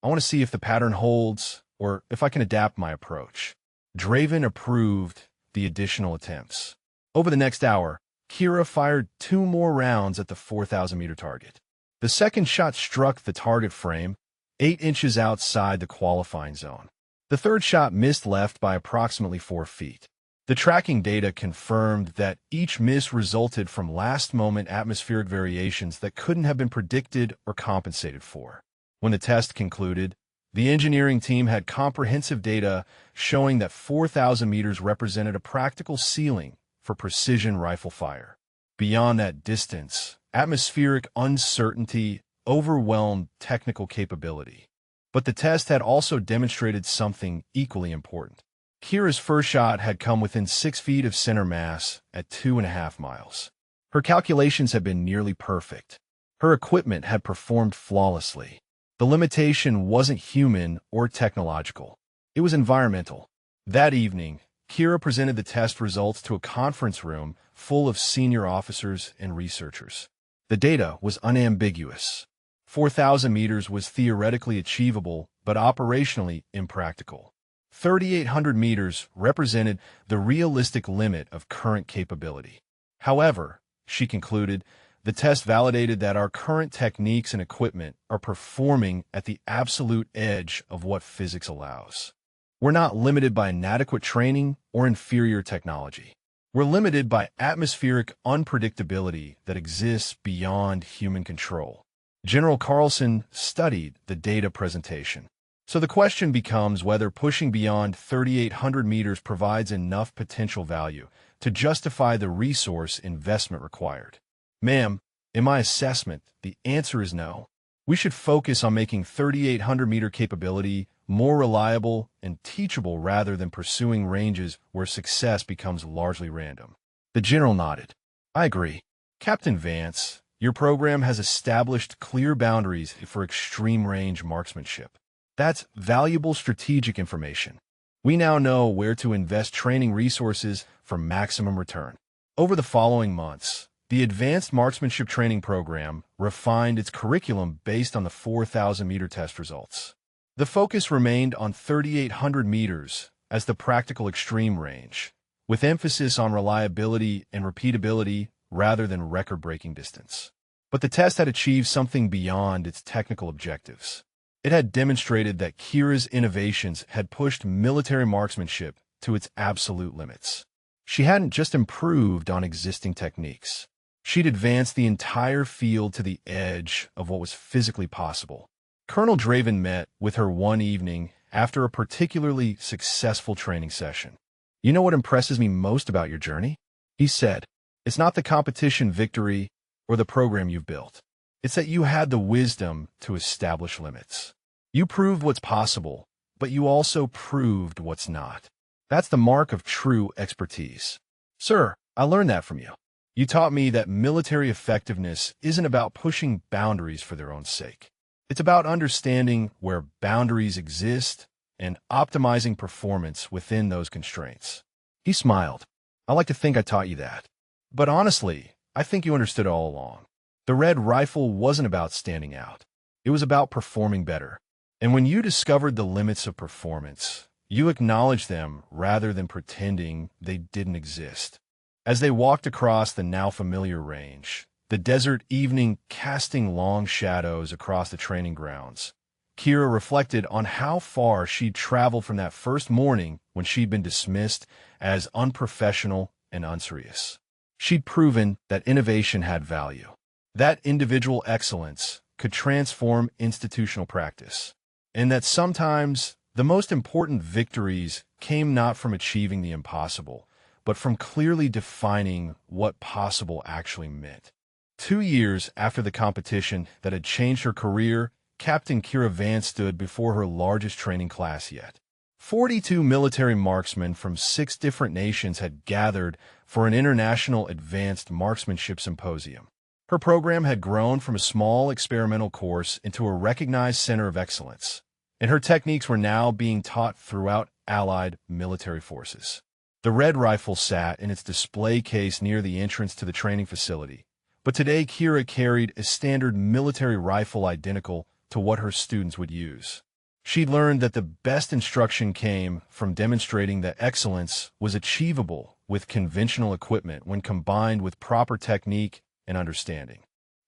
I want to see if the pattern holds or if I can adapt my approach. Draven approved the additional attempts. Over the next hour, Kira fired 2 more rounds at the 4,000-meter target. The second shot struck the target frame, 8 inches outside the qualifying zone. The third shot missed left by approximately 4 feet. The tracking data confirmed that each miss resulted from last-moment atmospheric variations that couldn't have been predicted or compensated for. When the test concluded, the engineering team had comprehensive data showing that 4,000 meters represented a practical ceiling for precision rifle fire. Beyond that distance, atmospheric uncertainty overwhelmed technical capability. But the test had also demonstrated something equally important. Kira's first shot had come within 6 feet of center mass at 2.5 miles. Her calculations had been nearly perfect. Her equipment had performed flawlessly. The limitation wasn't human or technological. It was environmental. That evening, Kira presented the test results to a conference room full of senior officers and researchers. The data was unambiguous. 4,000 meters was theoretically achievable, but operationally impractical. 3,800 meters represented the realistic limit of current capability. However, she concluded, the test validated that our current techniques and equipment are performing at the absolute edge of what physics allows. We're not limited by inadequate training or inferior technology. We're limited by atmospheric unpredictability that exists beyond human control. General Carlson studied the data presentation. So the question becomes whether pushing beyond 3,800 meters provides enough potential value to justify the resource investment required. Ma'am, in my assessment, the answer is no. We should focus on making 3,800-meter capability more reliable and teachable rather than pursuing ranges where success becomes largely random. The general nodded. I agree. Captain Vance, your program has established clear boundaries for extreme-range marksmanship. That's valuable strategic information. We now know where to invest training resources for maximum return. Over the following months, the Advanced Marksmanship Training Program refined its curriculum based on the 4,000-meter test results. The focus remained on 3,800 meters as the practical extreme range, with emphasis on reliability and repeatability rather than record-breaking distance. But the test had achieved something beyond its technical objectives. It had demonstrated that Kira's innovations had pushed military marksmanship to its absolute limits. She hadn't just improved on existing techniques. She'd advanced the entire field to the edge of what was physically possible. Colonel Draven met with her one evening after a particularly successful training session. You know what impresses me most about your journey? He said, it's not the competition victory or the program you've built. It's that you had the wisdom to establish limits. You proved what's possible, but you also proved what's not. That's the mark of true expertise. Sir, I learned that from you. You taught me that military effectiveness isn't about pushing boundaries for their own sake. It's about understanding where boundaries exist and optimizing performance within those constraints. He smiled. I like to think I taught you that. But honestly, I think you understood all along. The red rifle wasn't about standing out. It was about performing better. And when you discovered the limits of performance, you acknowledged them rather than pretending they didn't exist. As they walked across the now familiar range, the desert evening casting long shadows across the training grounds, Kira reflected on how far she'd traveled from that first morning when she'd been dismissed as unprofessional and unserious. She'd proven that innovation had value, that individual excellence could transform institutional practice, and that sometimes the most important victories came not from achieving the impossible, but from clearly defining what possible actually meant. 2 years after the competition that had changed her career, Captain Kira Vance stood before her largest training class yet. 42 military marksmen from 6 different nations had gathered for an international advanced marksmanship symposium. Her program had grown from a small experimental course into a recognized center of excellence, and her techniques were now being taught throughout Allied military forces. The red rifle sat in its display case near the entrance to the training facility, but today Kira carried a standard military rifle identical to what her students would use. She learned that the best instruction came from demonstrating that excellence was achievable with conventional equipment when combined with proper technique and understanding.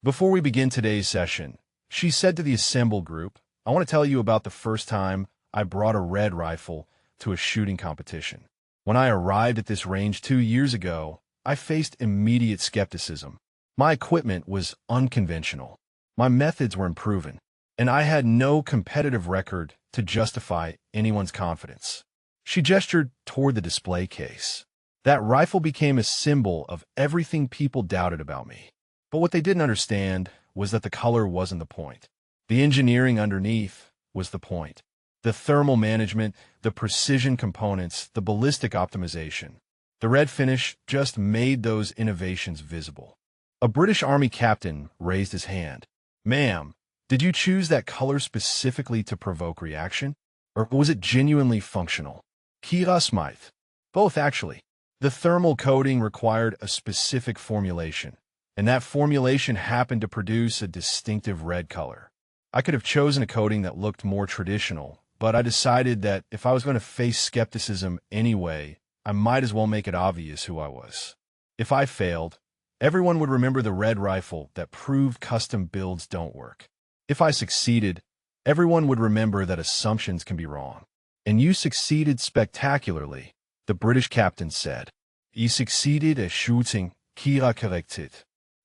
Before we begin today's session, she said to the assembled group, "I want to tell you about the first time I brought a red rifle to a shooting competition. When I arrived at this range 2 years ago, I faced immediate skepticism. My equipment was unconventional. My methods were unproven, and I had no competitive record to justify anyone's confidence." She gestured toward the display case. That rifle became a symbol of everything people doubted about me. But what they didn't understand was that the color wasn't the point. The engineering underneath was the point. The thermal management, the precision components, the ballistic optimization. The red finish just made those innovations visible. A British Army captain raised his hand. "Ma'am, did you choose that color specifically to provoke reaction? Or was it genuinely functional?" Kira smiled. "Both, actually. The thermal coating required a specific formulation, and that formulation happened to produce a distinctive red color. I could have chosen a coating that looked more traditional, but I decided that if I was going to face skepticism anyway, I might as well make it obvious who I was. If I failed, everyone would remember the red rifle that proved custom builds don't work. If I succeeded, everyone would remember that assumptions can be wrong. And you succeeded spectacularly," the British captain said. "You succeeded at shooting, Kira corrected.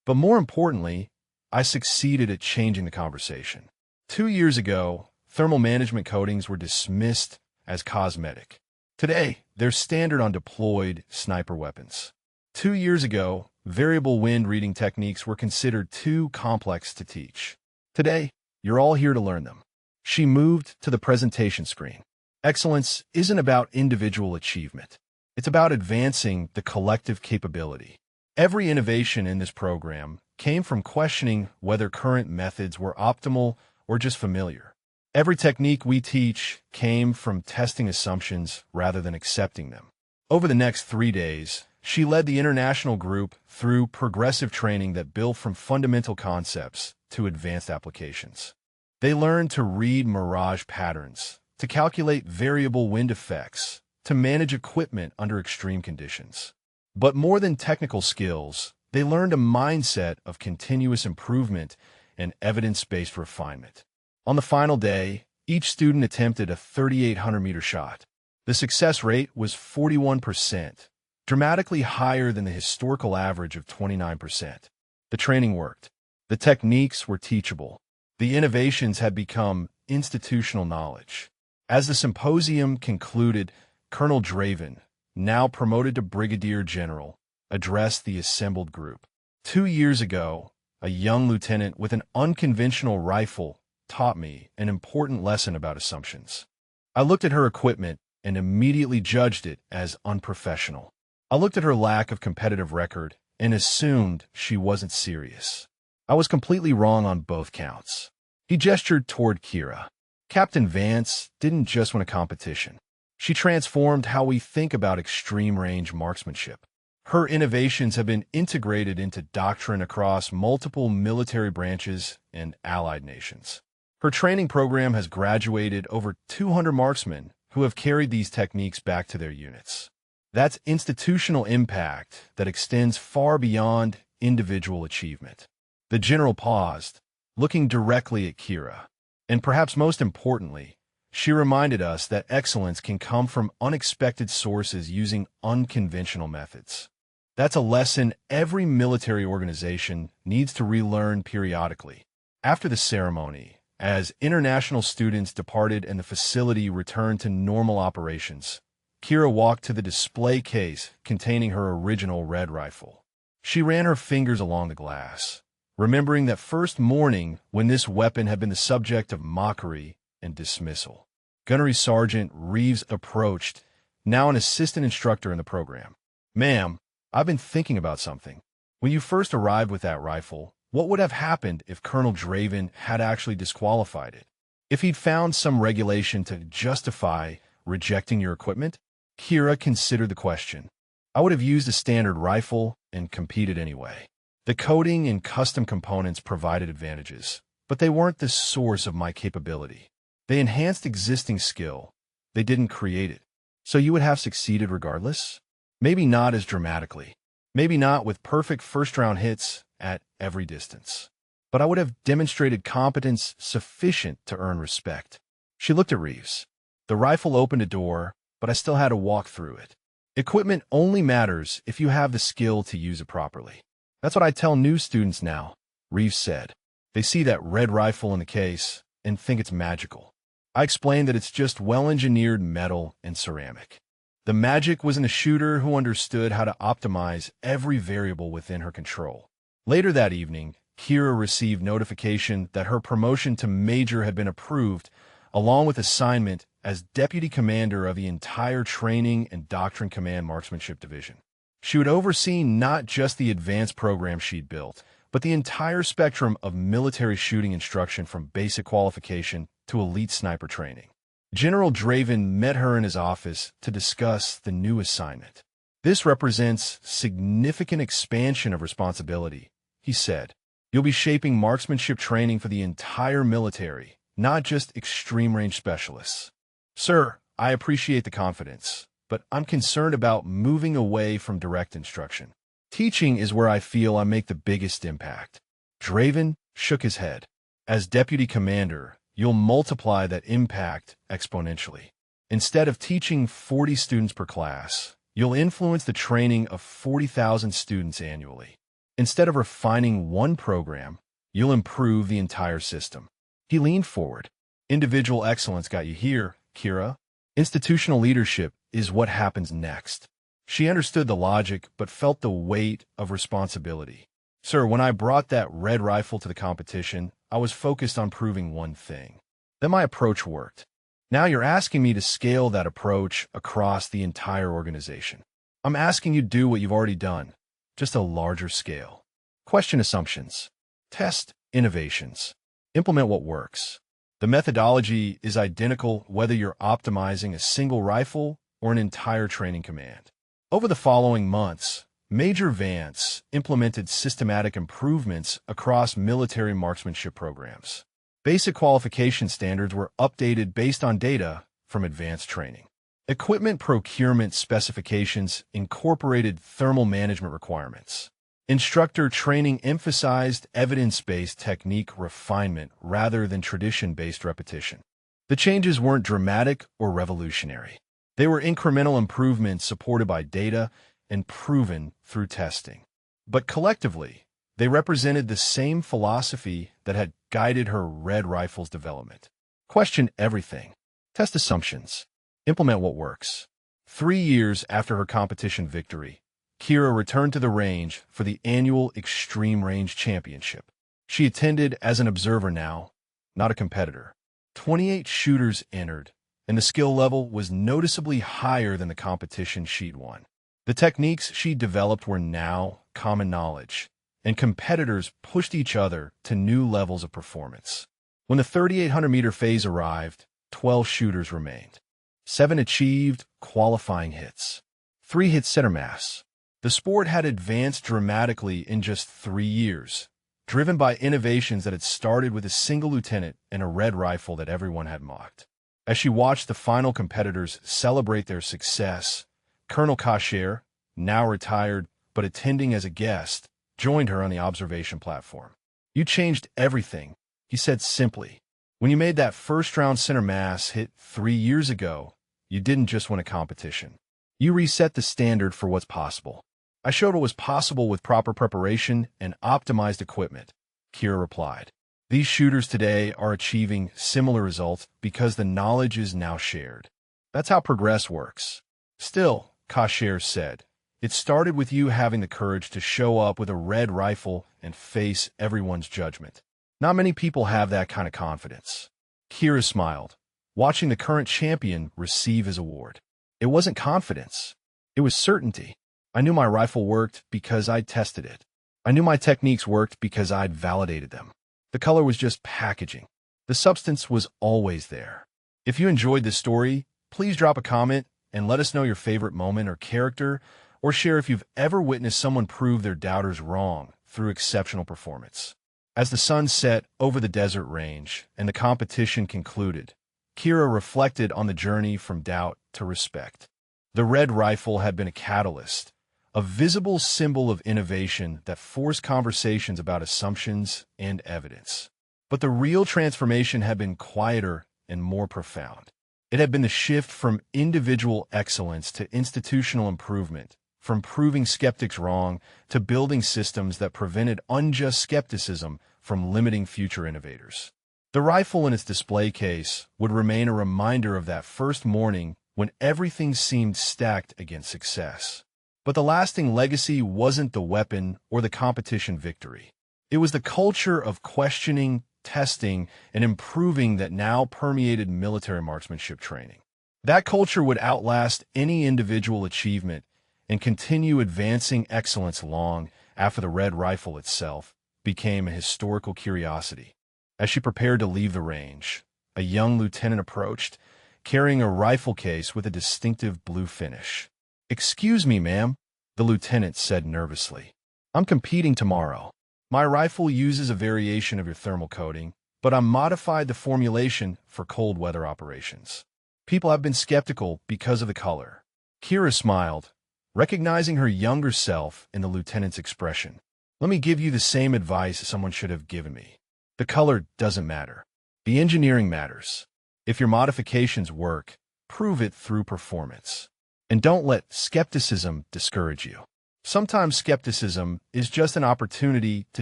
But more importantly, I succeeded at changing the conversation. 2 years ago, thermal management coatings were dismissed as cosmetic. Today, they're standard on deployed sniper weapons. 2 years ago, variable wind reading techniques were considered too complex to teach. Today, you're all here to learn them." She moved to the presentation screen. Excellence isn't about individual achievement. It's about advancing the collective capability. Every innovation in this program came from questioning whether current methods were optimal or just familiar. Every technique we teach came from testing assumptions rather than accepting them. Over the next 3 days, she led the international group through progressive training that built from fundamental concepts to advanced applications. They learned to read mirage patterns, to calculate variable wind effects, to manage equipment under extreme conditions. But more than technical skills, they learned a mindset of continuous improvement and evidence-based refinement. On the final day, each student attempted a 3,800-meter shot. The success rate was 41%, dramatically higher than the historical average of 29%. The training worked. The techniques were teachable. The innovations had become institutional knowledge. As the symposium concluded, Colonel Draven, now promoted to Brigadier General, addressed the assembled group. 2 years ago, a young lieutenant with an unconventional rifle taught me an important lesson about assumptions. I looked at her equipment and immediately judged it as unprofessional. I looked at her lack of competitive record and assumed she wasn't serious. I was completely wrong on both counts. He gestured toward Kira. Captain Vance didn't just win a competition. She transformed how we think about extreme-range marksmanship. Her innovations have been integrated into doctrine across multiple military branches and allied nations. Her training program has graduated over 200 marksmen who have carried these techniques back to their units. That's institutional impact that extends far beyond individual achievement. The general paused, looking directly at Kira. And perhaps most importantly, she reminded us that excellence can come from unexpected sources using unconventional methods. That's a lesson every military organization needs to relearn periodically. After the ceremony, as international students departed and the facility returned to normal operations, Kira walked to the display case containing her original red rifle. She ran her fingers along the glass, remembering that first morning when this weapon had been the subject of mockery and dismissal. Gunnery Sergeant Reeves approached, now an assistant instructor in the program. "Ma'am, I've been thinking about something. When you first arrived with that rifle, what would have happened if Colonel Draven had actually disqualified it? If he'd found some regulation to justify rejecting your equipment?" Kira considered the question. "I would have used a standard rifle and competed anyway. The coating and custom components provided advantages, but they weren't the source of my capability. They enhanced existing skill. They didn't create it. So you would have succeeded regardless? Maybe not as dramatically. Maybe not with perfect first-round hits at every distance. But I would have demonstrated competence sufficient to earn respect. She looked at Reeves. The rifle opened a door, but I still had to walk through it. Equipment only matters if you have the skill to use it properly. That's what I tell new students now, Reeves said. They see that red rifle in the case and think it's magical. I explained that it's just well-engineered metal and ceramic. The magic was in a shooter who understood how to optimize every variable within her control. Later that evening, Kira received notification that her promotion to major had been approved, along with assignment as deputy commander of the entire Training and Doctrine Command Marksmanship Division. She would oversee not just the advanced program she'd built, but the entire spectrum of military shooting instruction from basic qualification to elite sniper training. General Draven met her in his office to discuss the new assignment. This represents significant expansion of responsibility, he said. You'll be shaping marksmanship training for the entire military, not just extreme-range specialists. Sir, I appreciate the confidence, but I'm concerned about moving away from direct instruction. Teaching is where I feel I make the biggest impact. Draven shook his head. As deputy commander, you'll multiply that impact exponentially. Instead of teaching 40 students per class, you'll influence the training of 40,000 students annually. Instead of refining one program, you'll improve the entire system. He leaned forward. Individual excellence got you here, Kira. Institutional leadership is what happens next. She understood the logic, but felt the weight of responsibility. Sir, when I brought that red rifle to the competition, I was focused on proving one thing. Then my approach worked. Now you're asking me to scale that approach across the entire organization. I'm asking you to do what you've already done, just a larger scale. Question assumptions. Test innovations. Implement what works. The methodology is identical whether you're optimizing a single rifle or an entire training command. Over the following months, Major Vance implemented systematic improvements across military marksmanship programs. Basic qualification standards were updated based on data from advanced training. Equipment procurement specifications incorporated thermal management requirements. Instructor training emphasized evidence-based technique refinement rather than tradition-based repetition. The changes weren't dramatic or revolutionary. They were incremental improvements supported by data and proven through testing. But collectively, they represented the same philosophy that had guided her red rifle's development. Question everything. Test assumptions. Implement what works. 3 years after her competition victory, Kira returned to the range for the annual Extreme Range Championship. She attended as an observer now, not a competitor. 28 shooters entered, and the skill level was noticeably higher than the competition she'd won. The techniques she developed were now common knowledge, and competitors pushed each other to new levels of performance. When the 3,800-meter phase arrived, 12 shooters remained. 7 achieved qualifying hits. 3 hit center mass. The sport had advanced dramatically in just 3 years, driven by innovations that had started with a single lieutenant and a red rifle that everyone had mocked. As she watched the final competitors celebrate their success, Colonel Kasher, now retired but attending as a guest, joined her on the observation platform. You changed everything, he said simply. When you made that first-round center mass hit 3 years ago, you didn't just win a competition. You reset the standard for what's possible. I showed what was possible with proper preparation and optimized equipment, Kira replied. These shooters today are achieving similar results because the knowledge is now shared. That's how progress works. Still, Kasher said, it started with you having the courage to show up with a red rifle and face everyone's judgment. Not many people have that kind of confidence. Kira smiled, watching the current champion receive his award. It wasn't confidence. It was certainty. I knew my rifle worked because I'd tested it. I knew my techniques worked because I'd validated them. The color was just packaging. The substance was always there. If you enjoyed this story, please drop a comment and let us know your favorite moment or character, or share if you've ever witnessed someone prove their doubters wrong through exceptional performance. As the sun set over the desert range and the competition concluded, Kira reflected on the journey from doubt to respect. The red rifle had been a catalyst, a visible symbol of innovation that forced conversations about assumptions and evidence. But the real transformation had been quieter and more profound. It had been the shift from individual excellence to institutional improvement, from proving skeptics wrong to building systems that prevented unjust skepticism from limiting future innovators. The rifle in its display case would remain a reminder of that first morning when everything seemed stacked against success. But the lasting legacy wasn't the weapon or the competition victory. It was the culture of questioning, testing, and improving that now permeated military marksmanship training. That culture would outlast any individual achievement and continue advancing excellence long after the red rifle itself became a historical curiosity. As she prepared to leave the range, a young lieutenant approached, carrying a rifle case with a distinctive blue finish. "Excuse me, ma'am," the lieutenant said nervously. "I'm competing tomorrow. My rifle uses a variation of your thermal coating, but I modified the formulation for cold weather operations. People have been skeptical because of the color." Kira smiled, recognizing her younger self in the lieutenant's expression. "Let me give you the same advice someone should have given me. The color doesn't matter. The engineering matters. If your modifications work, prove it through performance. And don't let skepticism discourage you. Sometimes skepticism is just an opportunity to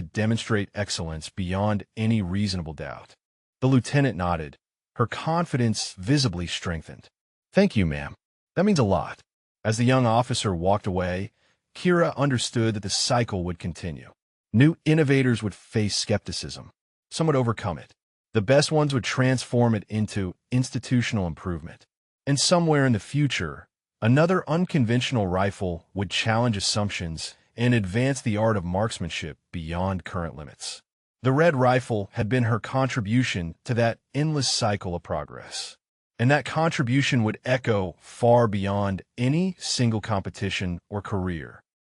demonstrate excellence beyond any reasonable doubt." The lieutenant nodded, her confidence visibly strengthened. "Thank you, ma'am. That means a lot." As the young officer walked away, Kira understood that the cycle would continue. New innovators would face skepticism. Some would overcome it. The best ones would transform it into institutional improvement. And somewhere in the future, another unconventional rifle would challenge assumptions and advance the art of marksmanship beyond current limits. The red rifle had been her contribution to that endless cycle of progress. And that contribution would echo far beyond any single competition or career.